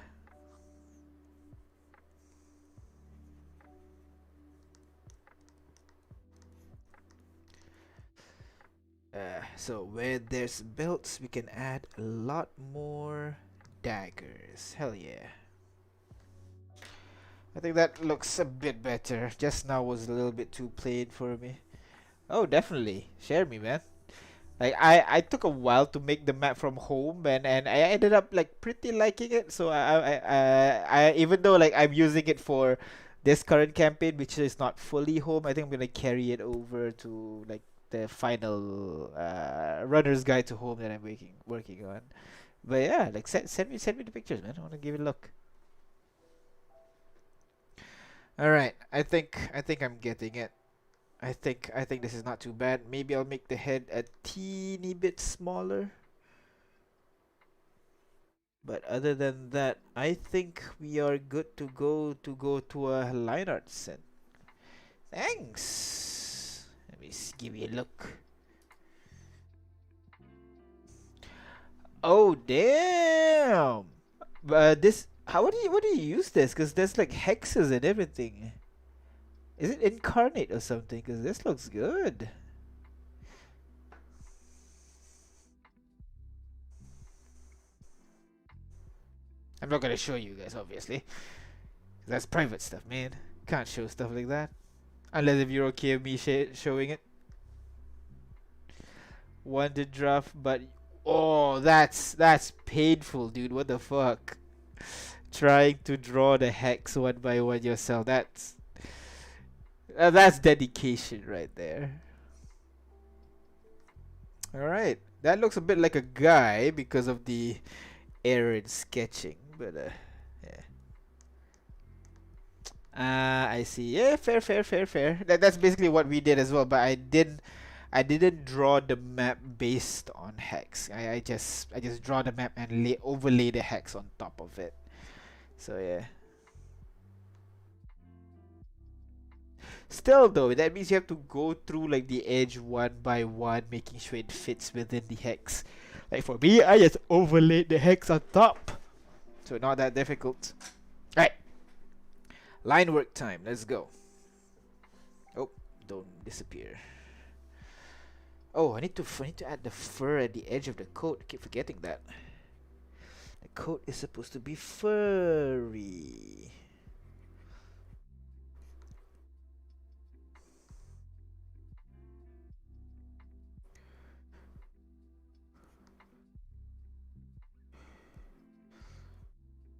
Speaker 1: So where there's belts, we can add a lot more daggers. Hell yeah. I think that looks a bit better. Just now was a little bit too plain for me. Oh, definitely. Share me, man. Like I took a while to make the map from home, and I ended up like pretty liking it. So I even though like I'm using it for this current campaign, which is not fully home, I think I'm gonna carry it over to like the final runner's guide to home that I'm working on. But yeah, like send me the pictures, man. I want to give it a look. All right, I think I'm getting it. I think this is not too bad. Maybe I'll make the head a teeny bit smaller. But other than that, I think we are good to go to a line art set. Thanks. Let me give you a look. Oh damn! This how what do you use this? Cause there's like hexes and everything. Is it incarnate or something? Cause this looks good. I'm not gonna show you guys, obviously. That's private stuff, man. Can't show stuff like that unless if you're okay with me showing it. Wanted draft, but oh, that's painful, dude. What the fuck? Trying to draw the hex one by one yourself. That's dedication right there. All right, that looks a bit like a guy because of the error in sketching, but yeah. I see. Yeah, fair. That's basically what we did as well. But I didn't draw the map based on hex. I just draw the map and overlay the hex on top of it. So yeah. Still though, that means you have to go through like the edge one by one, making sure it fits within the hex. Like for me, I just overlaid the hex on top, so not that difficult. Right, line work time. Let's go. Oh, don't disappear. Oh, I need to add the fur at the edge of the coat. I keep forgetting that. The coat is supposed to be furry.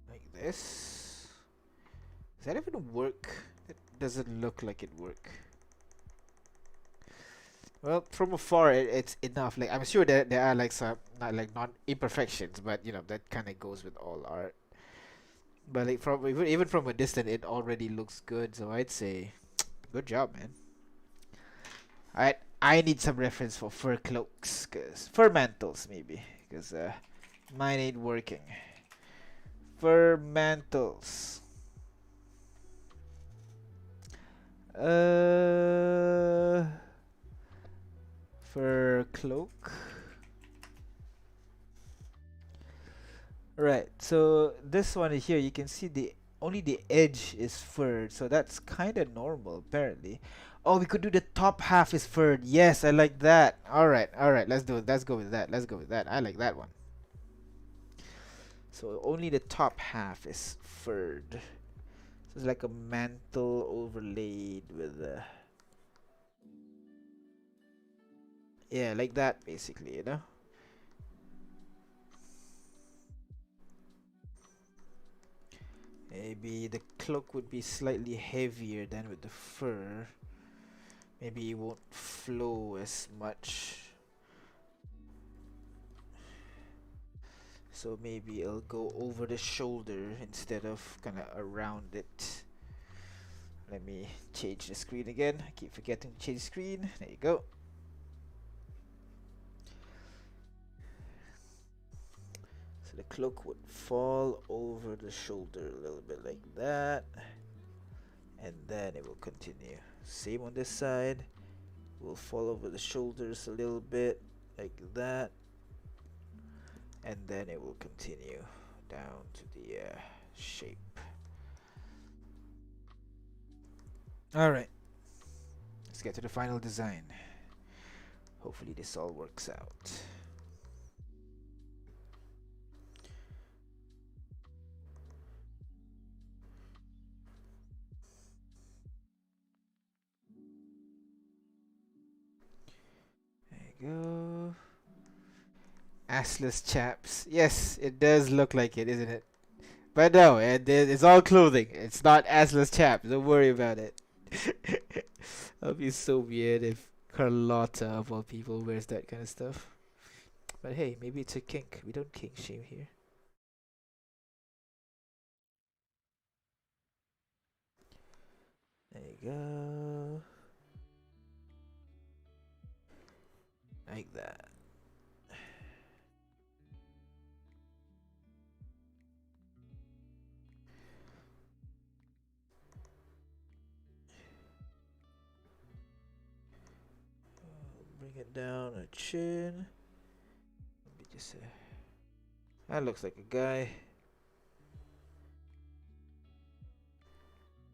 Speaker 1: Like this. Does that even work? It doesn't look like it work. Well, from afar, it's enough. Like I'm sure there are like some not like non imperfections, but you know that kind of goes with all art. But like from even from a distance, it already looks good. So I'd say, good job, man. Alright, I need some reference for fur cloaks, cause fur mantles maybe, cause mine ain't working. Fur mantles. Fur cloak. Right, so this one here, you can see the only the edge is furred, so that's kind of normal apparently. Oh, we could do the top half is furred. Yes, I like that. All right, let's do it. Let's go with that. Let's go with that. I like that one. So only the top half is furred. So it's like a mantle overlaid with yeah, like that basically, you know. Maybe the cloak would be slightly heavier than with the fur. Maybe it won't flow as much. So maybe it'll go over the shoulder instead of kind of around it. Let me change the screen again. I keep forgetting to change the screen. There you go. So the cloak would fall over the shoulder a little bit like that. And then it will continue. Same on this side. Will fall over the shoulders a little bit like that. And then it will continue down to the shape. Alright, let's get to the final design. Hopefully this all works out. There you go. Assless chaps. Yes, it does look like it, isn't it? But no, it's all clothing. It's not assless chaps. Don't worry about it. That'd be so weird if Carlotta of all people wears that kind of stuff. But hey, maybe it's a kink. We don't kink shame here. There you go. Like that. Bring it down a chin. Let me just say. That looks like a guy.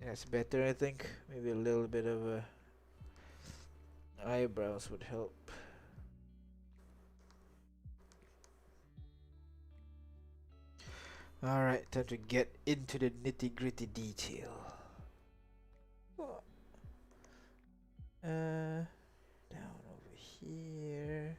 Speaker 1: That's better, I think. Maybe a little bit of a eyebrows would help. Alright, time to get into the nitty-gritty detail. Down over here.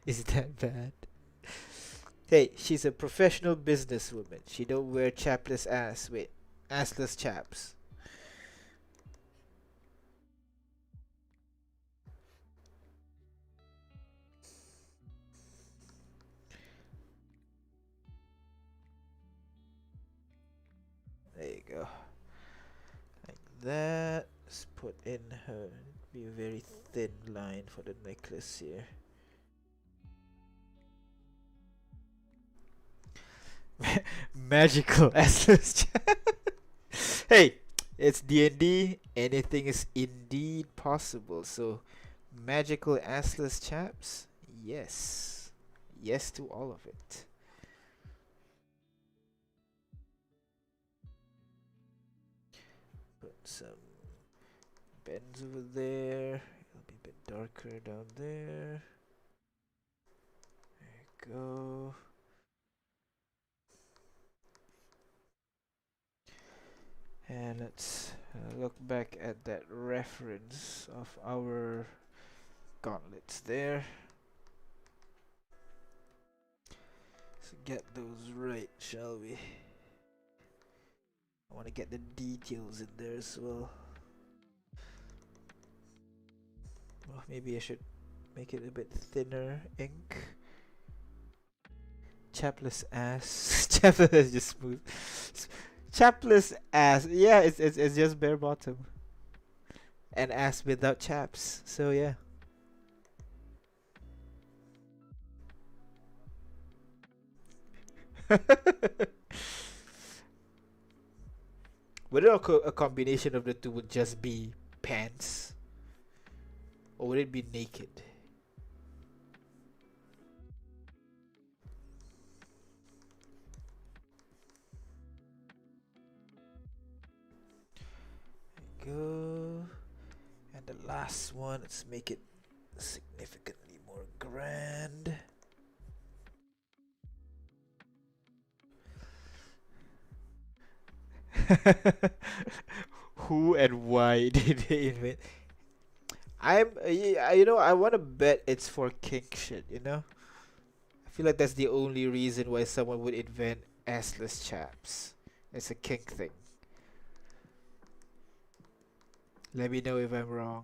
Speaker 1: Is that bad? Hey, she's a professional businesswoman. She don't wear chapless ass. Wait, assless chaps. There you go. Like that. Let's put in her. Be a very thin line for the necklace here. Magical assless chap. Hey, it's D&D. Anything is indeed possible. So, magical assless chaps? Yes. Yes to all of it. Put some bends over there. It'll be a bit darker down there. There you go. And let's look back at that reference of our gauntlets there. Let's get those right, shall we? I want to get the details in there as well. Well, maybe I should make it a bit thinner ink. Chapless ass. Chapless is just smooth. Chapless ass. Yeah, it's just bare bottom. And ass without chaps. So yeah. Would a combination of the two would just be pants? Or would it be naked? There you go. And the last one, let's make it significantly more grand. Who and why did they invent? I want to bet it's for kink shit, you know? I feel like that's the only reason why someone would invent assless chaps. It's a kink thing. Let me know if I'm wrong.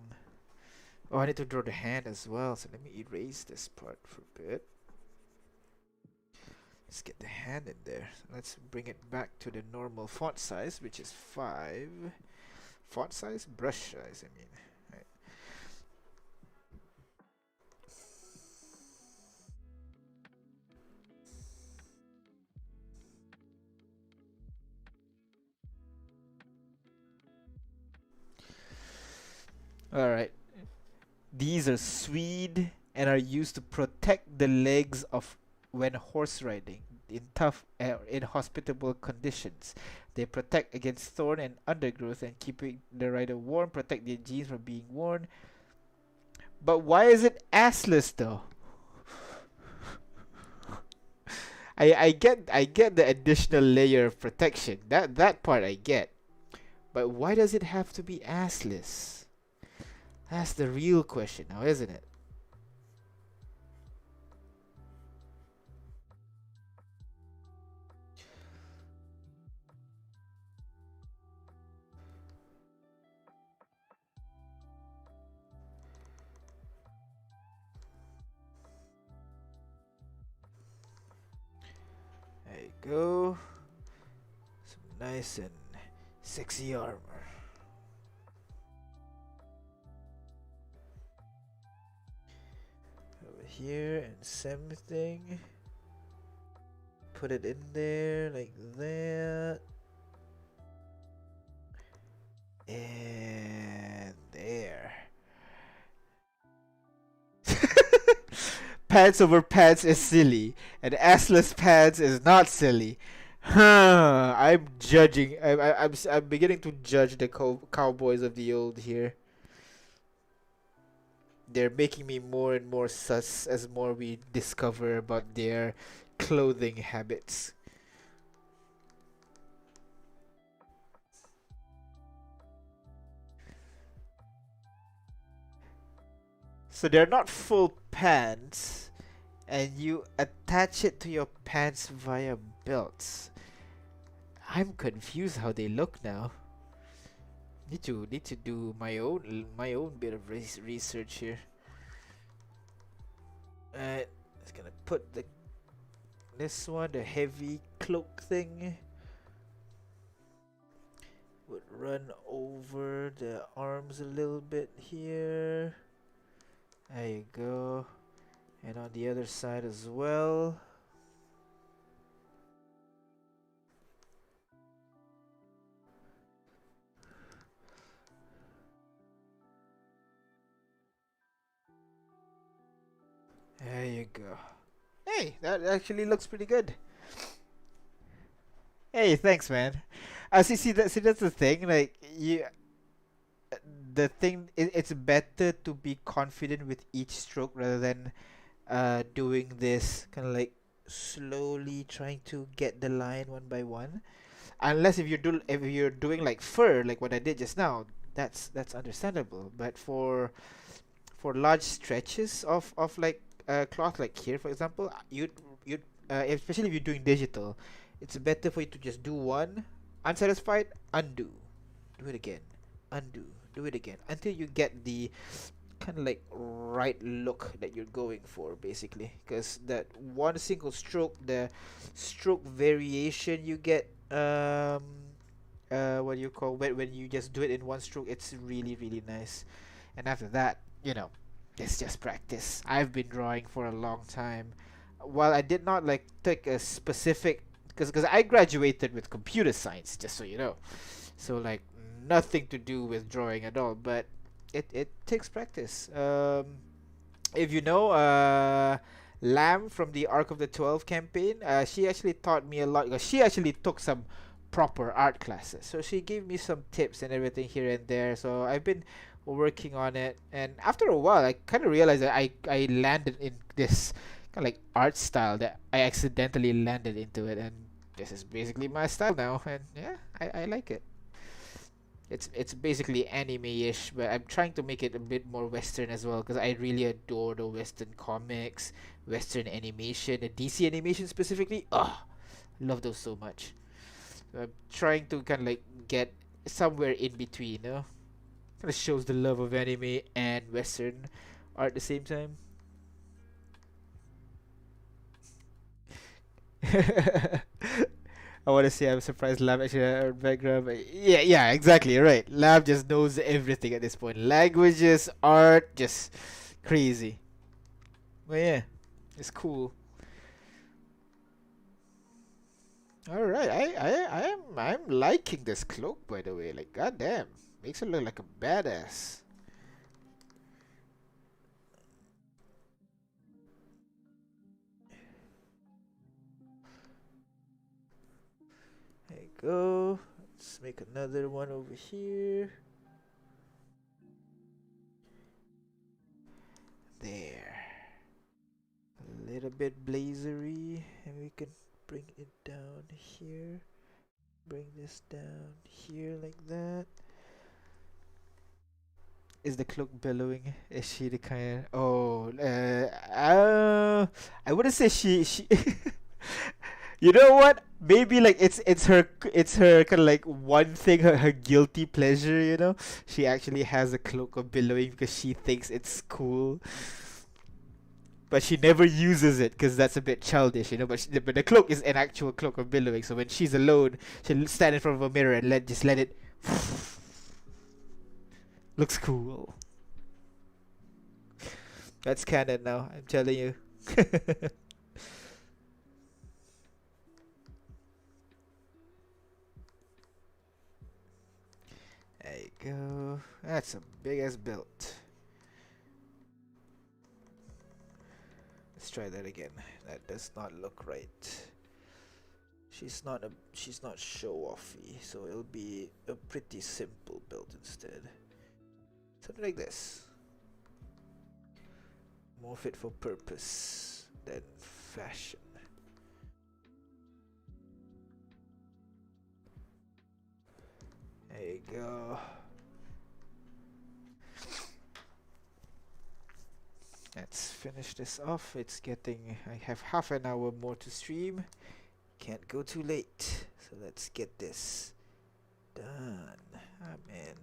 Speaker 1: Oh, I need to draw the hand as well, so let me erase this part for a bit. Let's get the hand in there. Let's bring it back to the normal font size, which is 5. Font size? Brush size, I mean. Alright. These are Swede and are used to protect the legs of when horse riding in tough inhospitable conditions. They protect against thorn and undergrowth and keeping the rider warm, protect their jeans from being worn. But why is it assless though? I get the additional layer of protection. That part I get. But why does it have to be assless? That's the real question now, isn't it? go. Some nice and sexy armor. Over here and same thing. Put it in there like that. And there. Pants over pants is silly, and assless pants is not silly. Huh? I'm judging. I'm beginning to judge the cowboys of the old here. They're making me more and more sus as more we discover about their clothing habits. So they're not full pants, and you attach it to your pants via belts. I'm confused how they look now. Need to do my own bit of research here. Just gonna put this one, the heavy cloak thing, would run over the arms a little bit here. There you go. And on the other side as well. There you go. Hey, that actually looks pretty good. Hey, thanks, man. See, that's the thing. Like the thing, it's better to be confident with each stroke rather than doing this kind of like slowly trying to get the line one by one. Unless if you're doing like fur, like what I did just now, that's understandable. But for large stretches of like cloth, like here for example, you'd especially if you're doing digital, it's better for you to just do one, unsatisfied, undo, do it again, undo, do it again until you get the kind of like right look that you're going for, basically. Because that one single stroke, the stroke variation you get, what do you call, when you just do it in one stroke, it's really nice. And after that, it's just practice. I've been drawing for a long time. While I did not like take a specific, because I graduated with computer science, just so you know, so like nothing to do with drawing at all, but it takes practice. If you know Lamb from the Arc of the 12 campaign, she actually taught me a lot, because she actually took some proper art classes, so she gave me some tips and everything here and there. So I've been working on it, and after a while I kind of realized that I landed in this kind of like art style that I accidentally landed into it, and this is basically my style now. And yeah, I like it. It's basically anime-ish, but I'm trying to make it a bit more Western as well, because I really adore the Western comics, Western animation, the DC animation specifically. Oh, love those so much. So I'm trying to kind of like get somewhere in between, Kind of shows the love of anime and Western art at the same time. I want to say I'm surprised Lab actually had a background, but yeah, exactly, right. Lab just knows everything at this point. Languages, art, just crazy. But yeah, it's cool. All right, I'm liking this cloak, by the way. Like, goddamn, makes it look like a badass. There you go. Let's make another one over here. There. A little bit blazery, and we can bring it down here. Bring this down here like that. Is the cloak billowing? Is she the kind of... Oh, I wouldn't say she you know what? Maybe like it's her kind of like one thing, her guilty pleasure. She actually has a cloak of billowing because she thinks it's cool. but she never uses it because that's a bit childish, you know. But the cloak is an actual cloak of billowing. So when she's alone, she'll stand in front of a mirror and let it. Looks cool. That's canon now. I'm telling you. There you go. That's a big ass belt. Let's try that again. That does not look right. She's not show offy, so it'll be a pretty simple belt instead. Something like this. More fit for purpose than fashion. There you go. Let's finish this off. It's getting... I have half an hour more to stream. Can't go too late. So let's get this done. I'm in.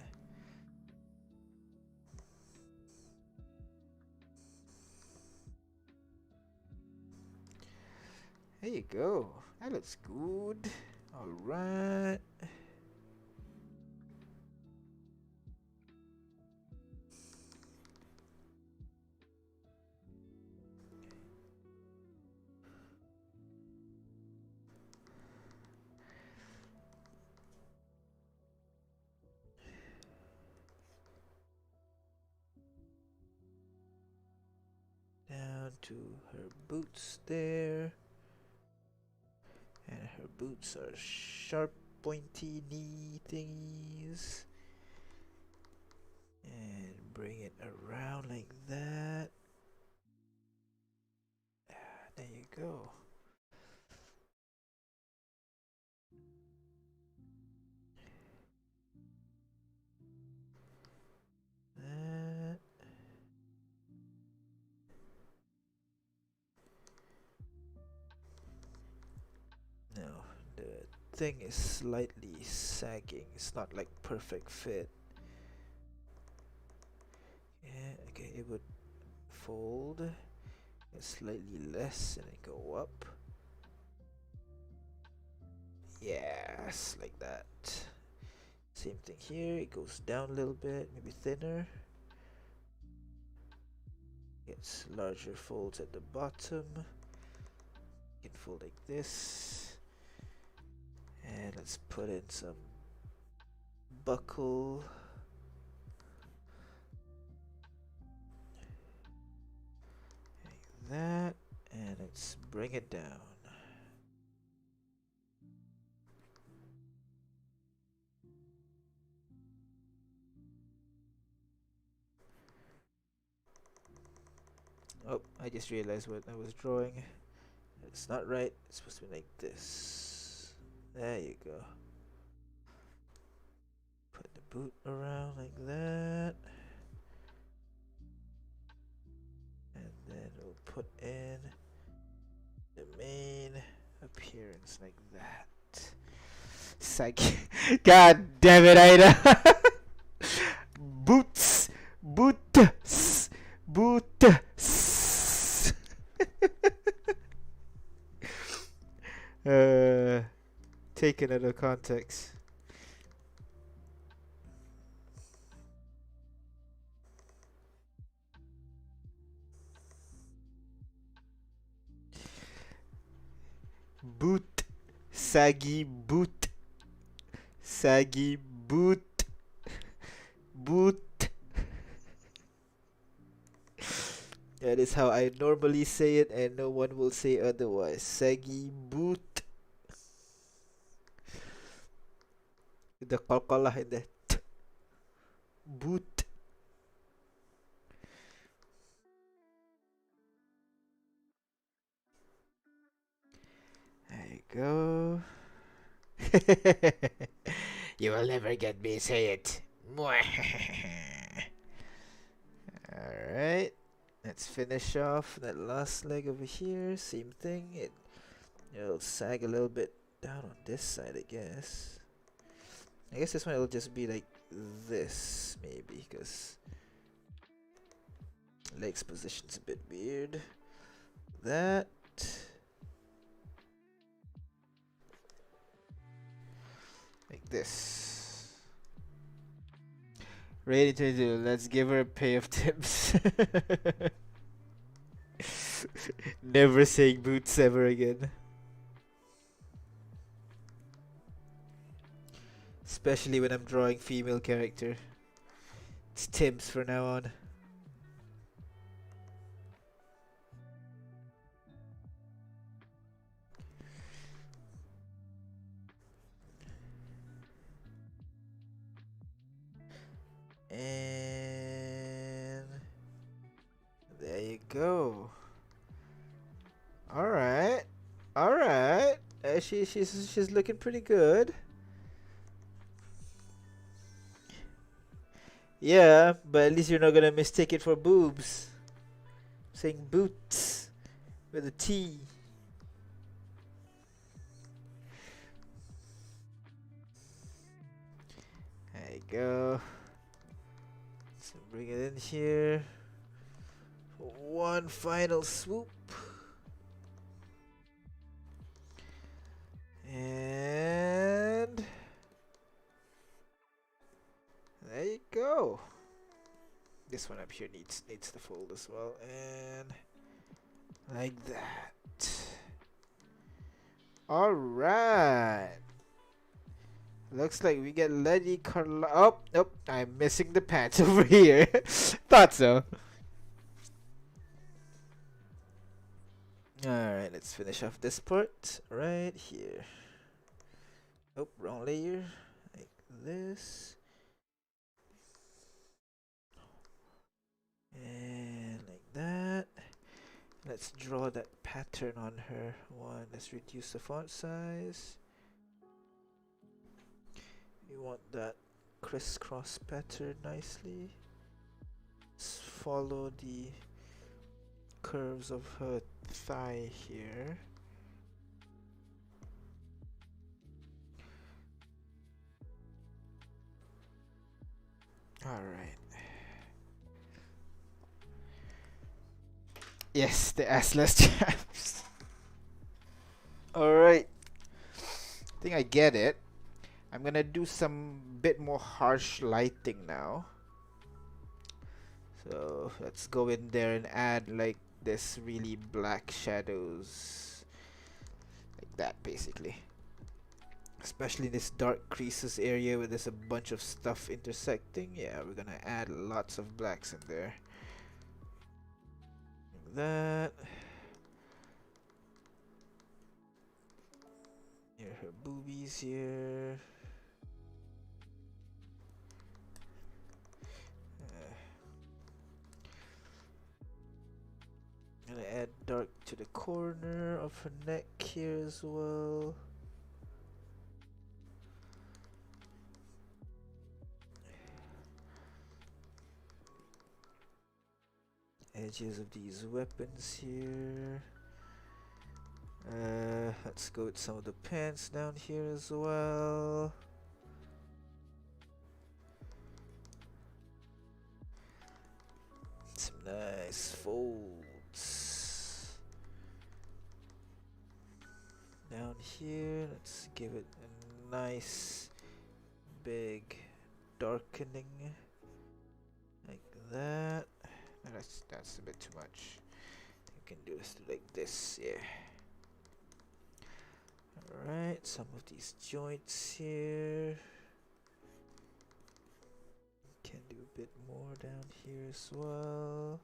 Speaker 1: There you go. That looks good. Alright. Down to her boots there. And her boots are sharp, pointy knee thingies. And bring it around like that. There you go. That. No, the thing is slightly sagging. It's not like perfect fit. Yeah, okay, it would fold. It's slightly less and then go up. Yes, like that. Same thing here. It goes down a little bit, maybe thinner. Gets larger folds at the bottom. You can fold like this. And let's put in some buckle. Like that. And let's bring it down. Oh, I just realized what I was drawing. It's not right. It's supposed to be like this. There you go. Put the boot around like that. And then we'll put in the main appearance like that. Psych. God damn it, Ida. Boots. Boots. Boots. Taken out of context. Boot. Saggy boot. Saggy boot. Boot. That is how I normally say it, and no one will say otherwise. Saggy boot. The qalqalah in the t. Boot. There you go. You will never get me, say it. Alright. Let's finish off that last leg over here. Same thing. It'll sag a little bit down on this side, I guess. I guess this one will just be like this, maybe, because legs position's a bit weird. that. Like this. Ready to do. Let's give her a pay of tips. Never saying boots ever again. Especially when I'm drawing female character. It's Tim's for now on. And there you go. Alright. Alright. She's looking pretty good. Yeah, but at least you're not gonna mistake it for boobs. I'm saying boots with a T. There you go. So bring it in here for one final swoop. And there you go. This one up here needs the fold as well, and like that. All right. Looks like we get Lady Karlotta. Oh, nope. I'm missing the pants over here. Thought so. Alright, let's finish off this part right here. Oh, wrong layer. Like this. And like that. Let's draw that pattern on her. One, let's reduce the font size. You want that crisscross pattern nicely. Let's follow the curves of her thigh here. Alright. Yes, the assless chaps. Alright. I think I get it. I'm gonna do some bit more harsh lighting now. So let's go in there and add like this really black shadows. Like that basically. Especially in this dark creases area where there's a bunch of stuff intersecting. Yeah, we're gonna add lots of blacks in there. Like that. Here are her boobies here. Gonna add dark to the corner of her neck here as well. Edges of these weapons here. Let's go with some of the pants down here as well. Some nice folds. Down here, let's give it a nice big darkening. Like that. No, that's a bit too much. You can do this like this, yeah. Alright, some of these joints here. Can do a bit more down here as well.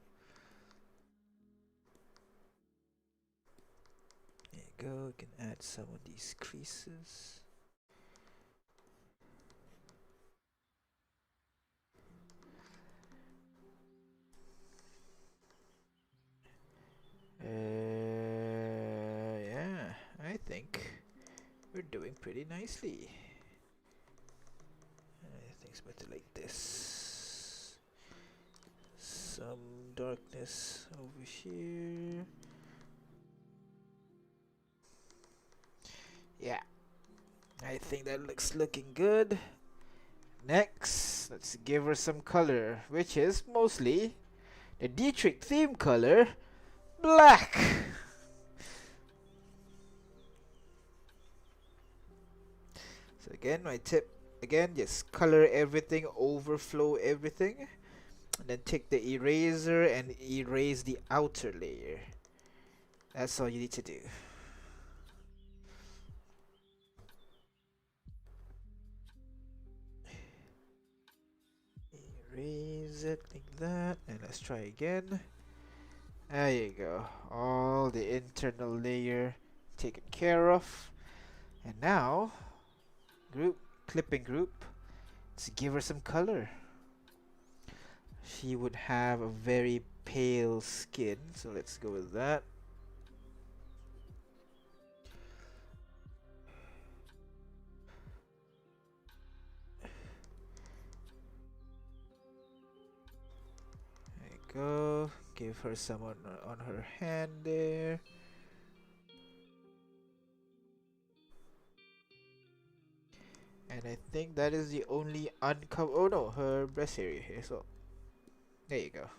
Speaker 1: There you go, you can add some of these creases. Yeah, I think we're doing pretty nicely. I think it's better like this. Some darkness over here. Yeah, I think that looking good. Next, let's give her some color, which is mostly the Deitrich theme color, black. again, my tip again, just color everything, overflow everything, and then take the eraser and erase the outer layer. That's all you need to do. Erase it like that, and let's try again. There you go. All the internal layer taken care of. And now, clipping group, let's give her some color. She would have a very pale skin, so let's go with that. There you go. Give her some on her hand there. And I think that is the only uncover. Oh no, her breast area here. So there you go.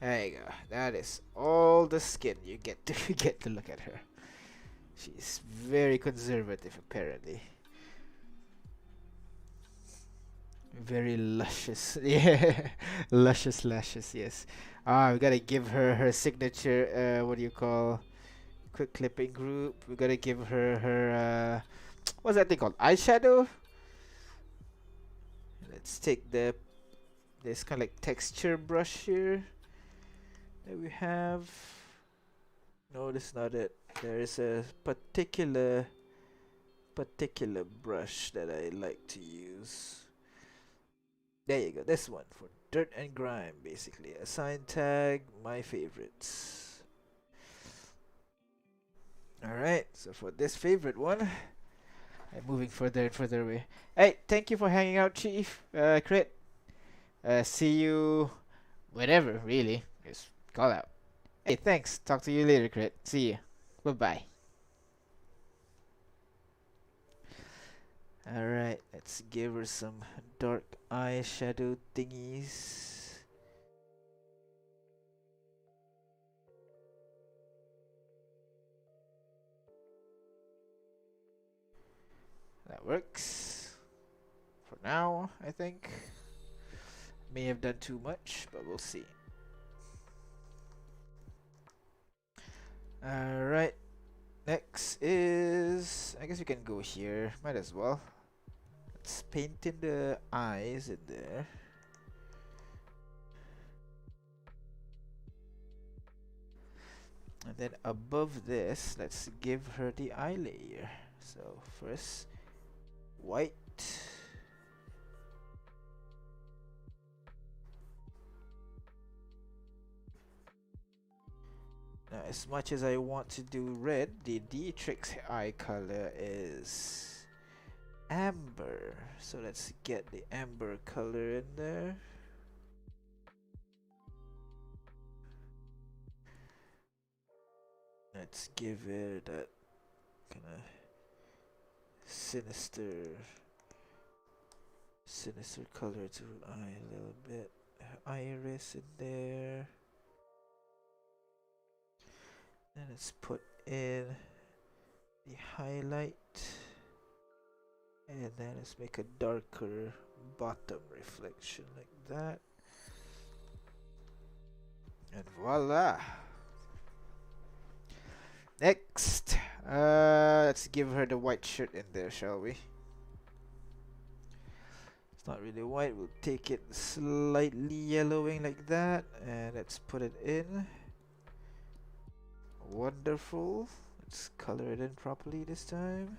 Speaker 1: There you go. That is all the skin you get to get to look at her. She's very conservative, apparently. Very luscious. Yeah, luscious lashes. Yes. Ah, we gotta give her her signature. What do you call? Quick clipping group. We gotta give her her. What's that thing called? Eyeshadow. Let's take this kind of like texture brush here that we have. No, that's not it. There is a particular brush that I like to use. There you go. This one for dirt and grime, basically. Assign tag, my favorites. Alright, so for this favorite one, I'm moving further and further away. Hey, thank you for hanging out, Chief. Crit. See you whenever, really. Just call out. Hey, thanks. Talk to you later, Crit. See you. Bye-bye. Alright, let's give her some dark eyeshadow thingies. That works. For now, I think. May have done too much, but we'll see. Alright. Next is... I guess we can go here. Might as well. Let's paint in the eyes in there. And then above this, let's give her the eye layer. So first, white. Now, as much as I want to do red, the Deitrich's eye color is amber. So let's get the amber color in there. Let's give it that kind of sinister color to her eye a little bit. Iris in there. Then let's put in the highlight. And then let's make a darker bottom reflection like that. And voila! Next, let's give her the white shirt in there, shall we? It's not really white, we'll take it slightly yellowing like that, and let's put it in. Wonderful. Let's color it in properly this time.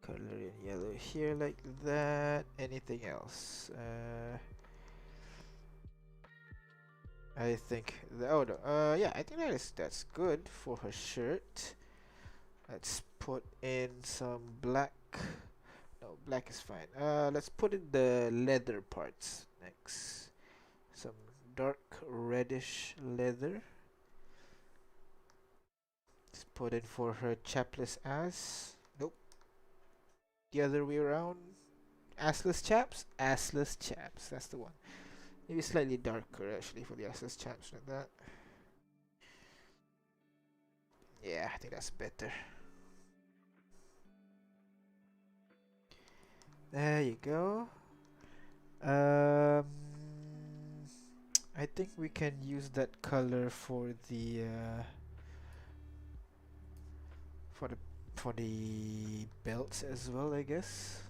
Speaker 1: Color in yellow here like that. Anything else? I think yeah, I think that's good for her shirt. Let's put in some black. No, black is fine. Let's put in the leather parts next. Some dark reddish leather. Let's put in for her chapless ass. Nope. The other way around. Assless chaps? Assless chaps. That's the one. Maybe slightly darker actually for the assless chaps like that. Yeah, I think that's better. There you go. I think we can use that color for the for the for the belts as well, I guess.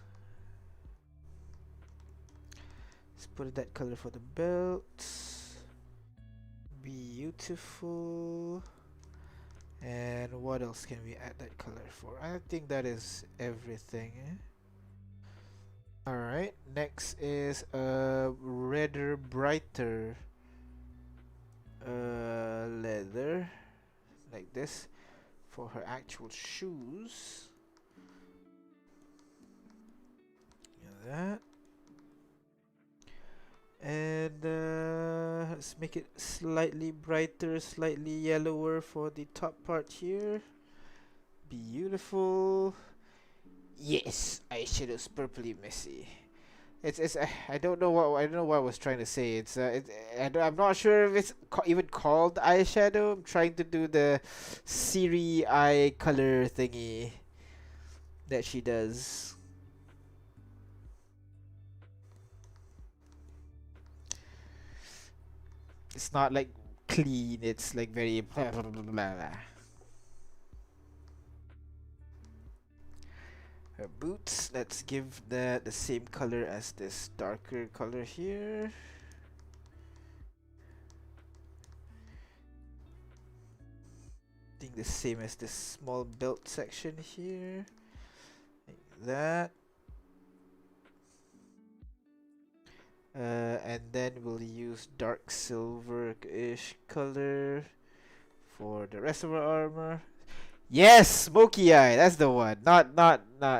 Speaker 1: Let's put that color for the belts. Beautiful. And what else can we add that color for? I think that is everything. Alright, next is a redder, brighter leather, like this, for her actual shoes. That. And let's make it slightly brighter, slightly yellower for the top part here. Beautiful. Yes, eyeshadow's purpley messy. It's I don't know what I was trying to say. I'm not sure if it's even called eyeshadow. I'm trying to do the Siri eye color thingy that she does. It's not like clean. It's like very blah blah blah blah blah. Her boots, let's give that the same color as this darker color here. I think the same as this small belt section here, like that. And then we'll use dark silver-ish color for the rest of our armor. Yes, smoky eye. That's the one. Not.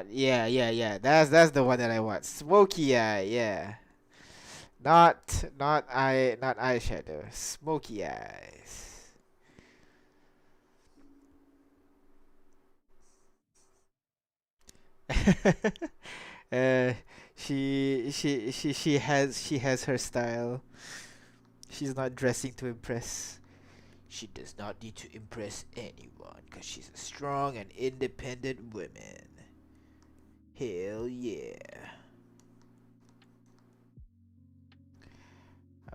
Speaker 1: Yeah. That's the one that I want. Smoky eye. Yeah. Not eyeshadow. Smoky eyes. uh, she has her style. She's not dressing to impress. She does not need to impress anyone because she's a strong and independent woman. Hell yeah.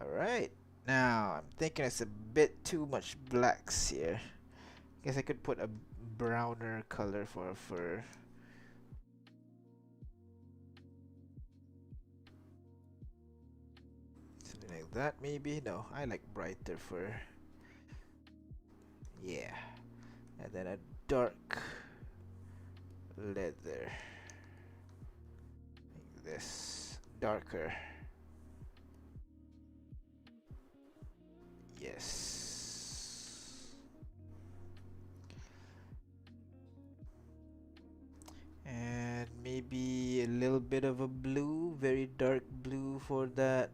Speaker 1: Alright, now I'm thinking it's a bit too much blacks here. Guess I could put a browner color for her fur. Something like that maybe? No, I like brighter fur. Yeah. And then a dark leather. Like this. Darker. Yes. And maybe a little bit of a blue. Very dark blue for that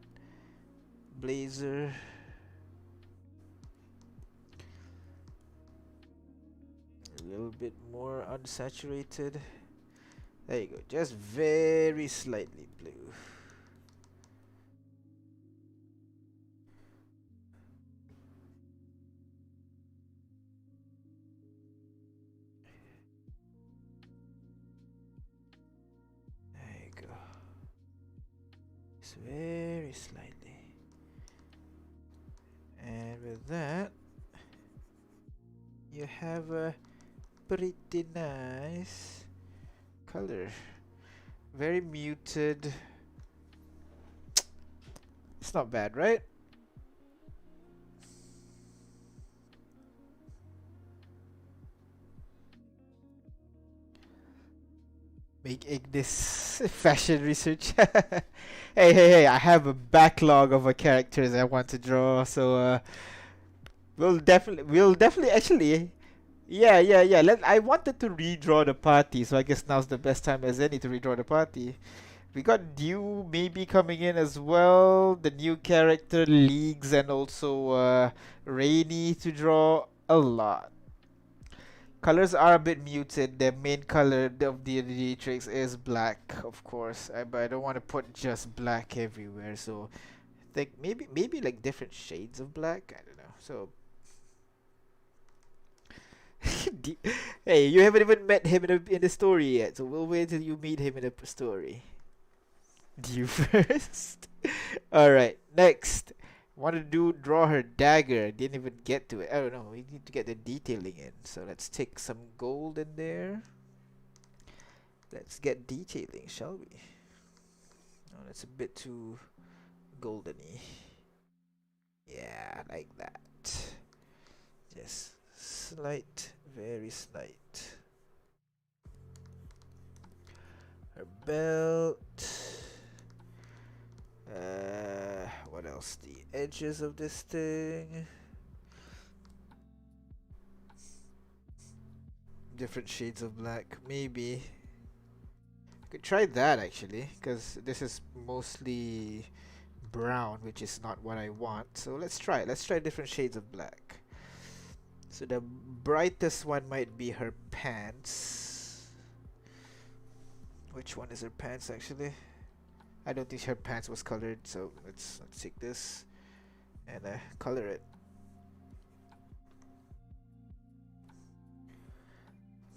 Speaker 1: blazer. A little bit more unsaturated. There you go, just very slightly blue. There you go. Just very slightly. And with that, you have a pretty nice color. Very muted. It's not bad, right? Make Ignis fashion research. Hey, I have a backlog of characters I want to draw, so we'll definitely actually. Yeah. I wanted to redraw the party, so I guess now's the best time as any to redraw the party. We got Dew maybe coming in as well, the new character Leagues, and also Rainy to draw a lot. Colors are a bit muted. The main color of the Deitrich is black, of course. But I don't want to put just black everywhere. So I think maybe like different shades of black. I don't know. So hey, you haven't even met him in the story yet. So we'll wait till you meet him in the story. You first. All right. Next. Want to draw her dagger. Didn't even get to it. I don't know. We need to get the detailing in. So let's take some gold in there. Let's get detailing, shall we? Oh, that's a bit too goldeny. Yeah, like that. Just slight, very slight. Her belt. What else? The edges of this thing. Different shades of black, maybe. Could try that actually, because this is mostly brown, which is not what I want. So let's try it. Let's try different shades of black. So the brightest one might be her pants. Which one is her pants actually? I don't think her pants was colored, so let's take this and color it.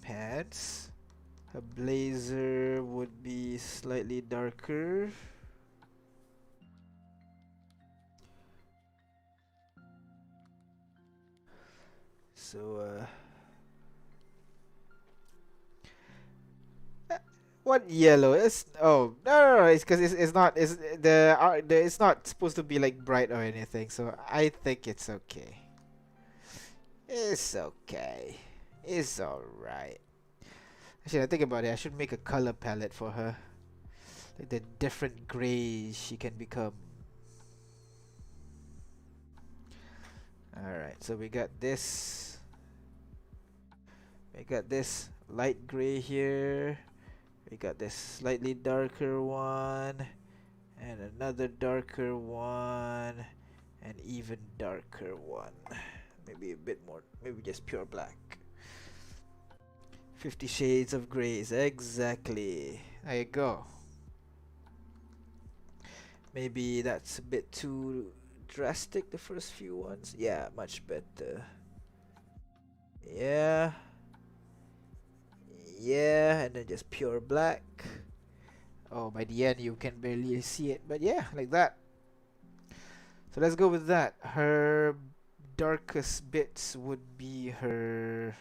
Speaker 1: Pants. Her blazer would be slightly darker. So what yellow is? Oh no, it's because it's not it's not supposed to be like bright or anything. So I think it's okay. It's okay. It's all right. Actually, I think about it. I should make a color palette for her, like the different grays she can become. All right. So we got this. We got this light gray here. We got this slightly darker one, and another darker one, and even darker one. Maybe a bit more, maybe just pure black. 50 shades of grays, exactly. There you go. Maybe that's a bit too drastic, the first few ones. Yeah, much better. Yeah. Yeah, and then just pure black. Oh, by the end you can barely see it, but yeah, like that. So let's go with that. Her darkest bits would be her.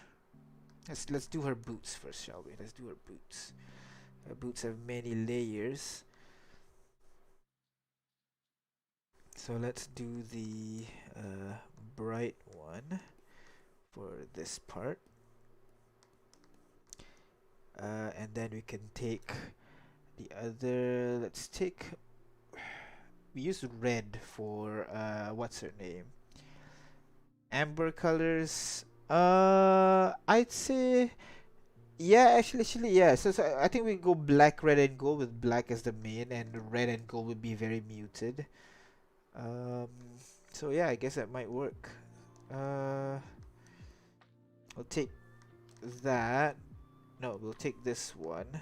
Speaker 1: Let's do her boots first, shall we? Let's do her boots. Her boots have many layers. So let's do the bright one for this part. And then we can take the other. Let's take. We use red for what's her name? Amber colors. I'd say. Yeah, actually, yeah. So I think we go black, red, and gold with black as the main, and red and gold would be very muted. Um, so yeah, I guess that might work. We'll take that. No, we'll take this one,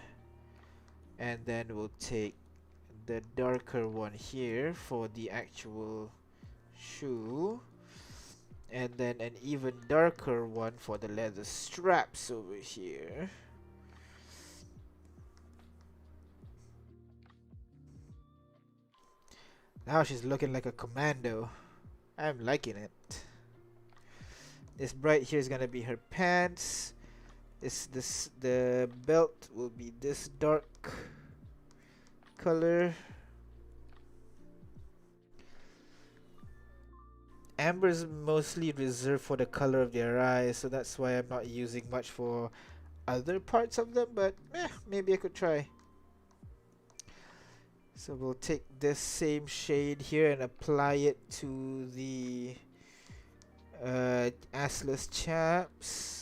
Speaker 1: and then we'll take the darker one here for the actual shoe, and then an even darker one for the leather straps over here. Now she's looking like a commando. I'm liking it. This bright here is gonna be her pants. The belt will be this dark color. Amber is mostly reserved for the color of their eyes, so that's why I'm not using much for other parts of them, but maybe I could try. So we'll take this same shade here and apply it to the assless chaps.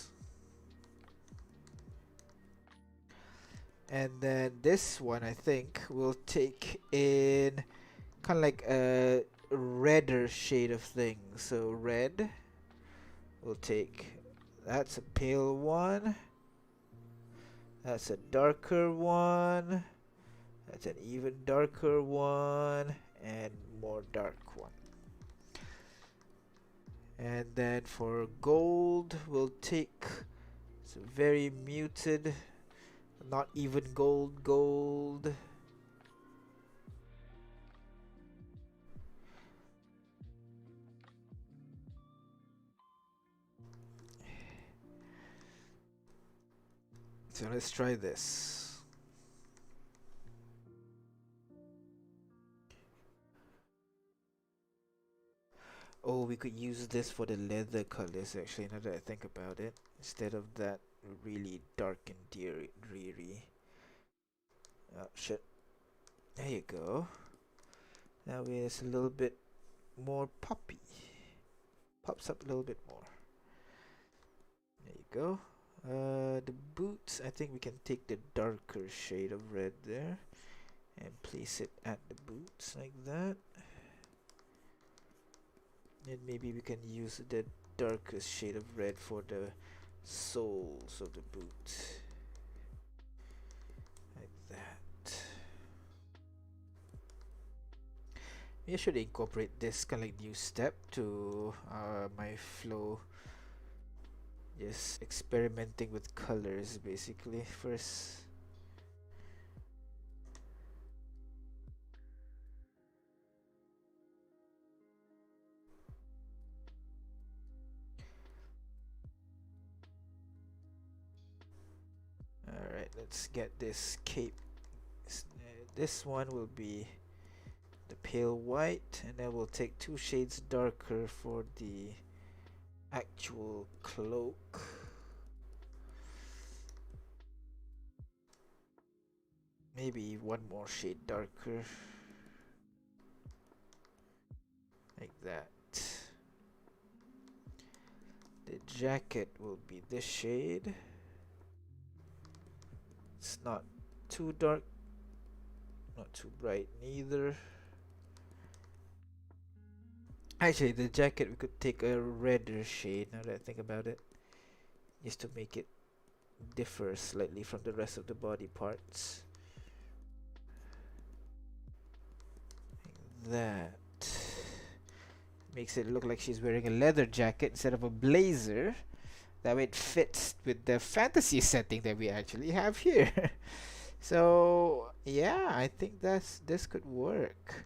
Speaker 1: And then this one, I think, we'll take in kind of like a redder shade of thing. So red, we'll take That's a pale one. That's a darker one. That's an even darker one. And more dark one. And then for gold, we'll take it's very muted, not even gold. So let's try this. Oh, we could use this for the leather colors actually, now that I think about it. Instead of that really dark and dreary. Oh, shit. There you go. Now it's a little bit more poppy. Pops up a little bit more. There you go. The boots, I think we can take the darker shade of red there and place it at the boots like that. And maybe we can use the darkest shade of red for the soles of the boot. Like that. Maybe I should incorporate this kind of like new step to my flow. Just experimenting with colors basically first. Alright, let's get this cape. This one will be the pale white, and then we'll take 2 shades darker for the actual cloak. Maybe 1 more shade darker. Like that. The jacket will be this shade. It's not too dark, not too bright neither. Actually, the jacket we could take a redder shade now that I think about it, just to make it differ slightly from the rest of the body parts. Like that makes it look like she's wearing a leather jacket instead of a blazer. That way it fits with the fantasy setting that we actually have here. So yeah, I think this could work.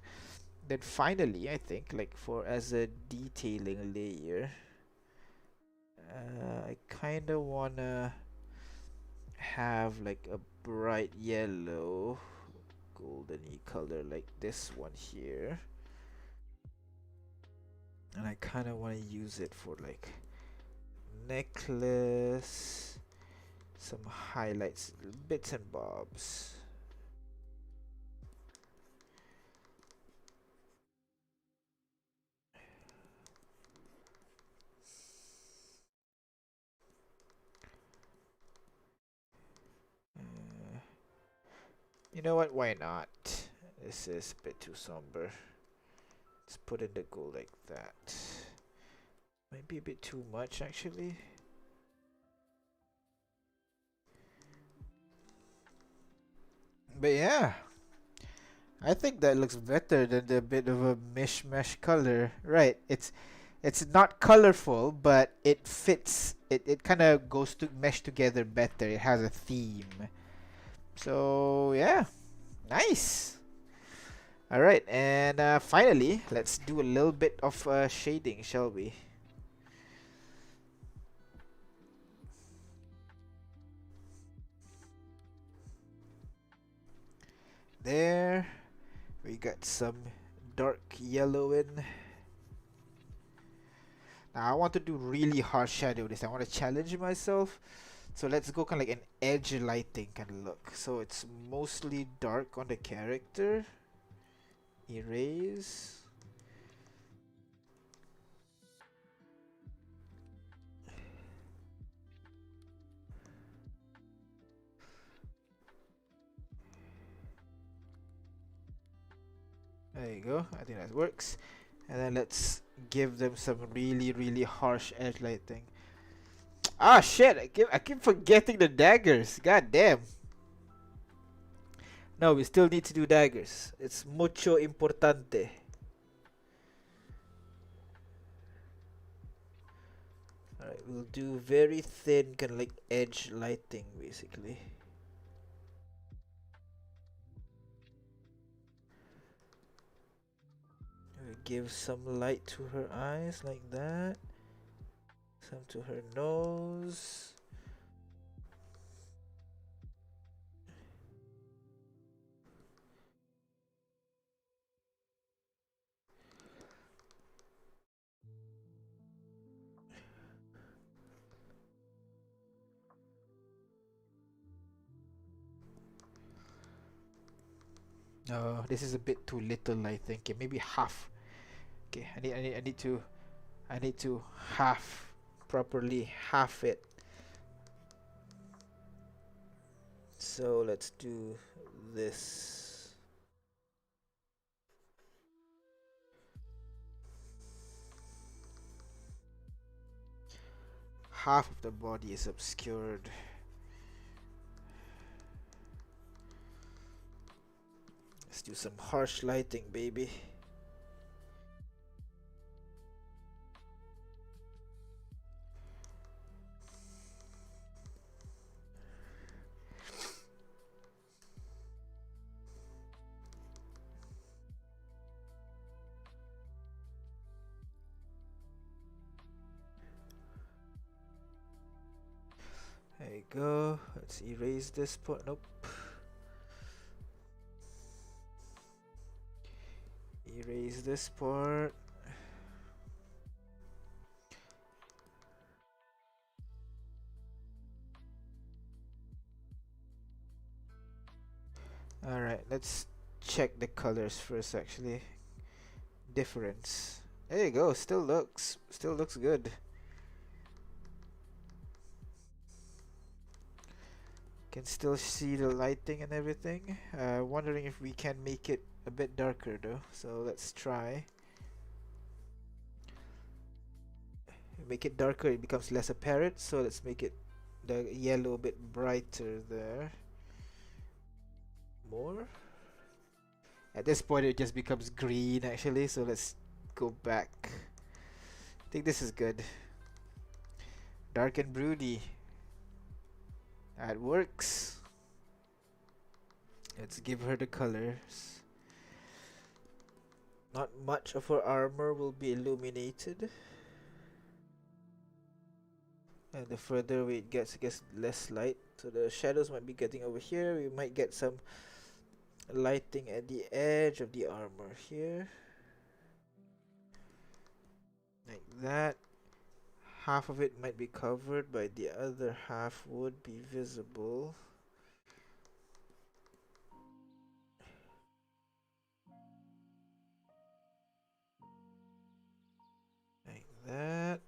Speaker 1: Then finally, I think like for as a detailing layer, I kind of wanna have like a bright yellow goldeny color like this one here, and I kind of want to use it for like necklace, some highlights, bits and bobs. You know what, why not? This is a bit too somber. Let's put in the gold like that. Might be a bit too much actually. But yeah, I think that looks better than the bit of a mishmash color. Right, it's not colorful, but it fits. It kind of goes to mesh together better. It has a theme. So yeah, nice. All right, and finally, let's do a little bit of shading, shall we? There, we got some dark yellow in. Now I want to do really harsh shadow this. I want to challenge myself. So let's go kind of like an edge lighting kind of look. So it's mostly dark on the character. Erase. There you go. I think that works. And then let's give them some really harsh edge lighting. Ah shit! I keep forgetting the daggers. God damn. No, we still need to do daggers. It's mucho importante. Alright, we'll do very thin, kind of like edge lighting, basically. We'll give some light to her eyes, like that. Some to her nose. Oh, this is a bit too little, I think. Okay, maybe half. Okay, I need to half properly half it. So let's do this. Half of the body is obscured. Let's do some harsh lighting, baby. There you go. Let's erase this part. Nope. Erase this part. Alright, let's check the colors first actually. Difference. There you go, still looks good. Can still see the lighting and everything. Wondering if we can make it a bit darker though. So let's try. Make it darker, it becomes less apparent. So let's make it the yellow a bit brighter there. More. At this point it just becomes green actually, so let's go back. I think this is good. Dark and broody. That works. Let's give her the colors. Not much of her armor will be illuminated. And the further away it gets less light. So the shadows might be getting over here. We might get some lighting at the edge of the armor here. Like that. Half of it might be covered, but the other half would be visible. Like that.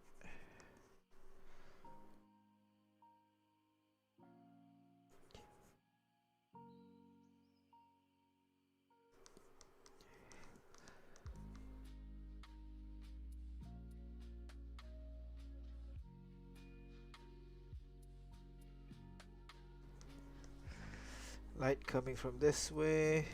Speaker 1: Light coming from this way.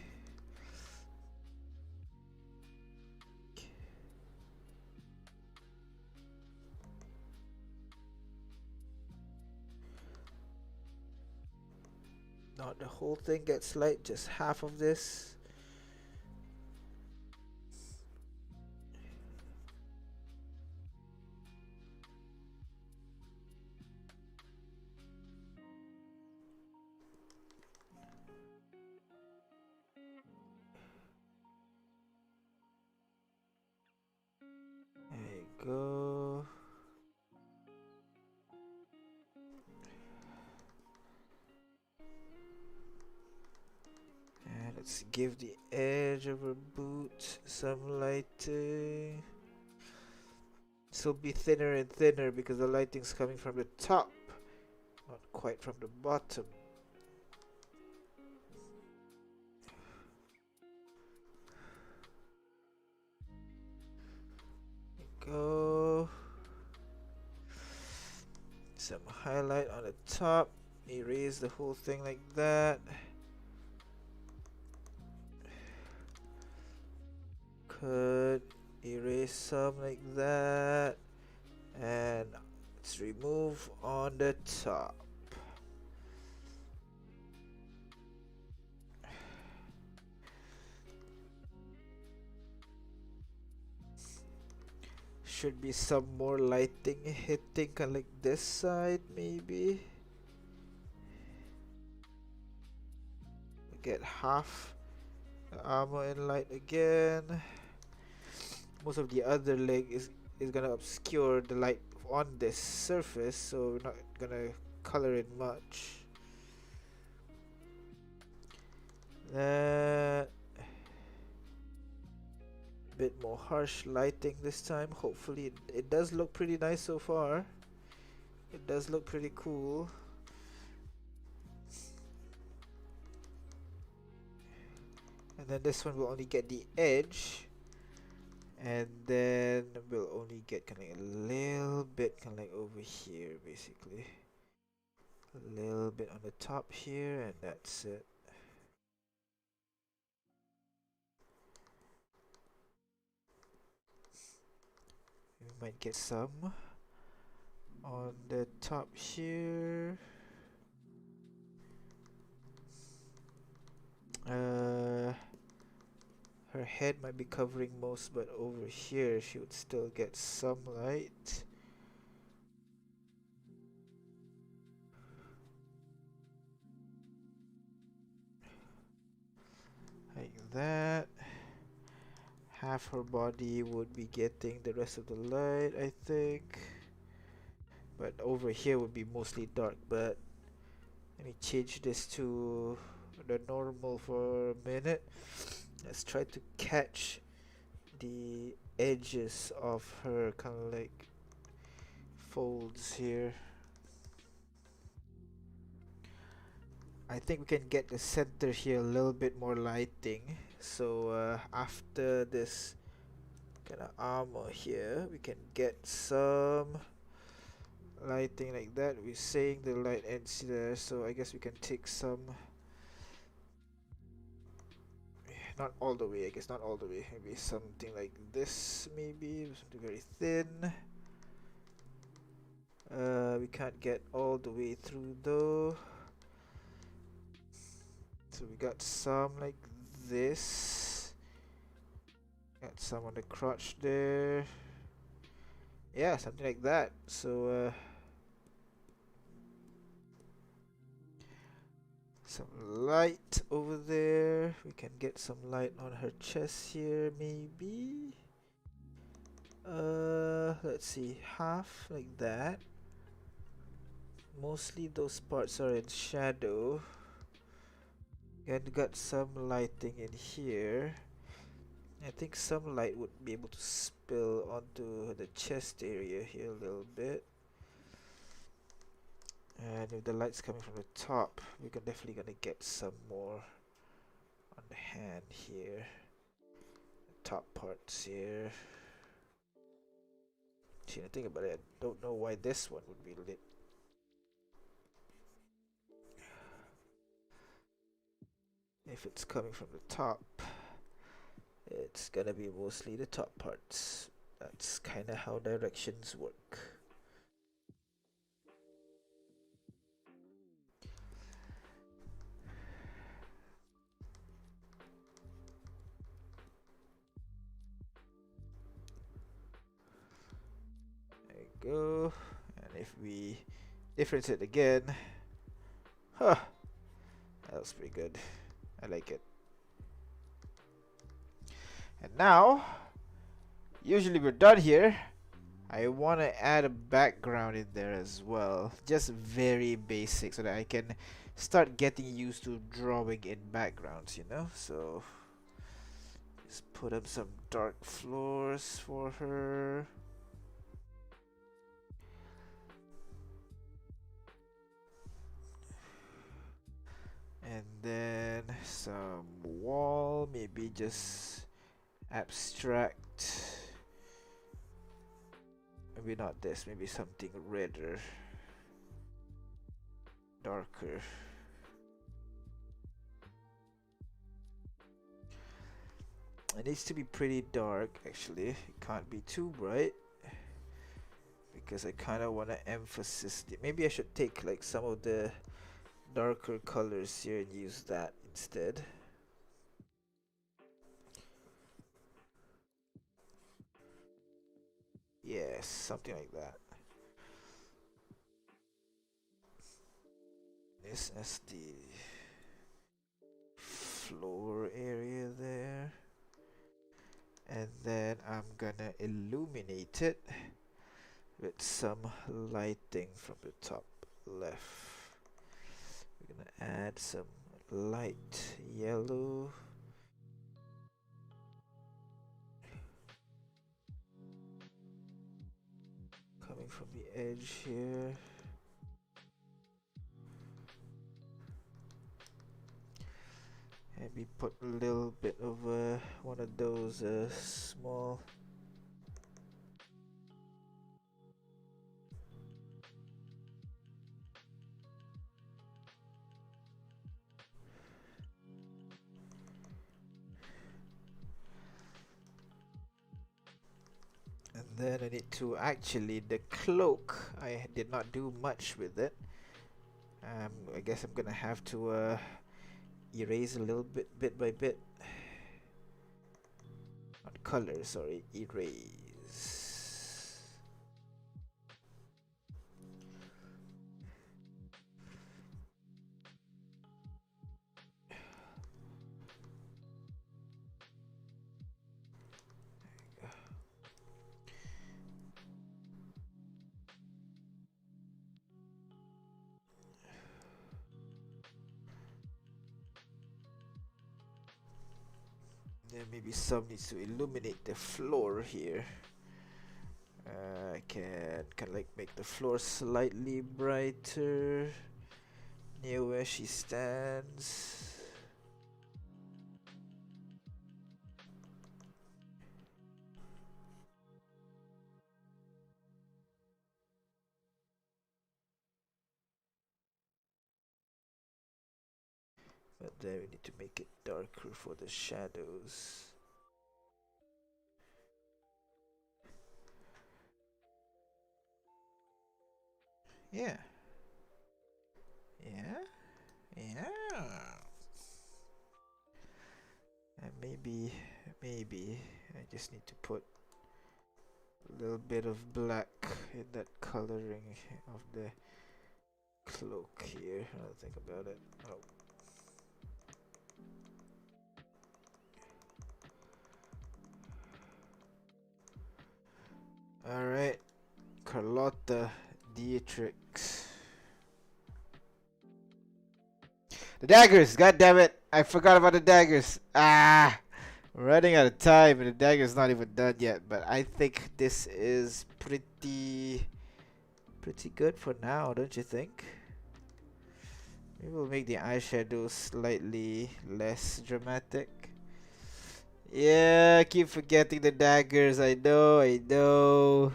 Speaker 1: Not the whole thing gets light, just half of this. There you go. And let's give the edge of her boot some lighting. This will be thinner and thinner because the lighting's coming from the top, not quite from the bottom. Go. some highlight on the top, erase the whole thing like that. Could erase some like that, and let's remove on the top. Should be some more lighting hitting kind of like this side maybe. Get half the armor in light again. Most of the other leg is gonna obscure the light on this surface, so we're not gonna color it much. That bit more harsh lighting this time. Hopefully it does look pretty nice so far. It does look pretty cool. And then this one will only get the edge, and then we'll only get kind of like a little bit kind of like over here basically. A little bit on the top here, and that's it. We might get some on the top here. Her head might be covering most, but over here she would still get some light. Like that. Half her body would be getting the rest of the light, I think. But over here would be mostly dark, but let me change this to the normal for a minute. Let's try to catch the edges of her kind of like folds here. I think we can get the center here a little bit more lighting. So after this kind of armor here, we can get some lighting like that. We're saying the light ends there, so I guess we can take some. Not all the way, I guess not all the way. Maybe something like this, maybe something very thin. We can't get all the way through though. So we got some like this. Got some on the crotch there. Yeah, something like that. So some light over there. We can get some light on her chest here, maybe. Let's see, half like that. Mostly those parts are in shadow. And got some lighting in here. I think some light would be able to spill onto the chest area here a little bit. And if the light's coming from the top, we're definitely gonna get some more on the hand here. The top parts here. See, the thing about it, I don't know why this one would be lit. If it's coming from the top, it's gonna be mostly the top parts. That's kinda how directions work. There you go. And if we difference it again, huh, that was pretty good. I like it. And now, usually we're done here. I want to add a background in there as well. Just very basic so that I can start getting used to drawing in backgrounds, you know? So, just put up some dark floors for her. And then some wall, maybe just abstract. Maybe not this, maybe something redder. darker. It needs to be pretty dark actually. It can't be too bright because I kind of want to emphasize it. Maybe I should take like some of the darker colors here and use that instead. Yes, something like that. This as the floor area there. And then I'm gonna illuminate it with some lighting from the top left. We're gonna add some light yellow. Coming from the edge here. Maybe put a little bit of one of those small and then I need to actually the cloak. I did not do much with it. I guess I'm gonna have to erase a little bit by bit. Not color, sorry, erase. Then maybe some needs to illuminate the floor here. I can like make the floor slightly brighter near where she stands. But then we need to make it darker for the shadows. Yeah. Yeah. Yeah. And maybe I just need to put a little bit of black in that coloring of the cloak here. I'll think about it. Oh. Alright, Karlotta Deitrich. The daggers! God damn it! I forgot about the daggers. Ah! We're running out of time and the dagger's not even done yet. But I think this is pretty good for now, don't you think? Maybe we'll make the eyeshadow slightly less dramatic. Yeah, I keep forgetting the daggers. I know.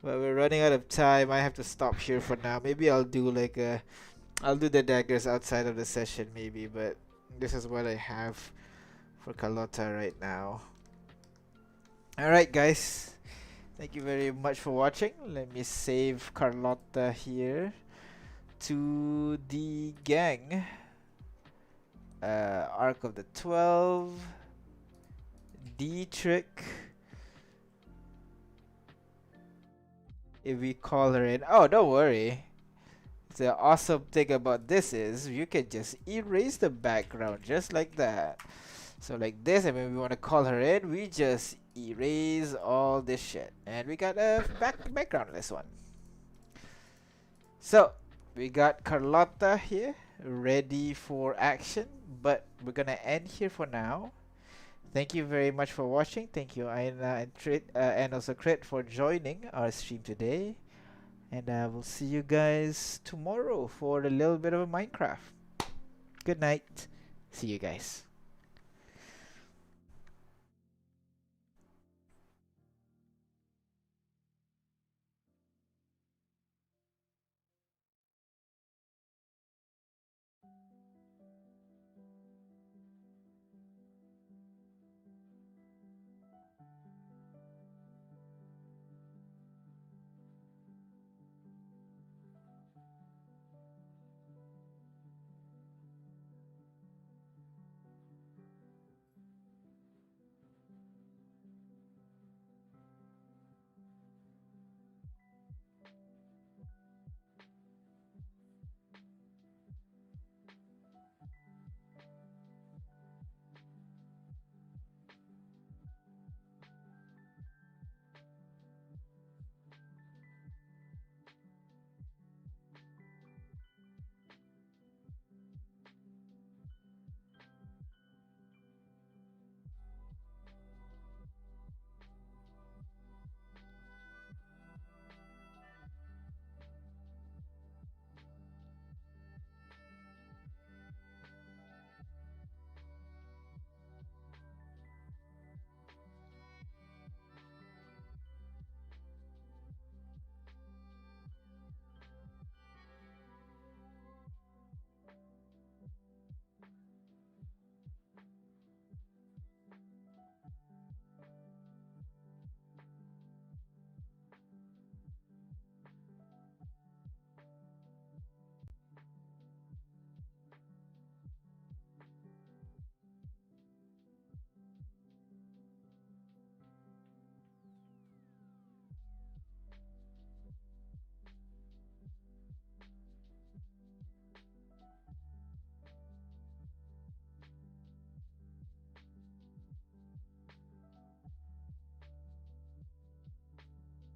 Speaker 1: But we're running out of time. I have to stop here for now. Maybe I'll do like I'll do the daggers outside of the session maybe, but this is what I have for Karlotta right now. Alright guys, thank you very much for watching. Let me save Karlotta here to the gang. Arc of the 12, Deitrich. If we call her in, oh don't worry. The awesome thing about this is you can just erase the background just like that. So like this, and when we want to call her in, we just erase all this shit. And we got a backgroundless one. So we got Karlotta here ready for action, but we're gonna end here for now. Thank you very much for watching. Thank you Aina and also Crit for joining our stream today. And I will see you guys tomorrow for a little bit of a Minecraft. Good night. See you guys.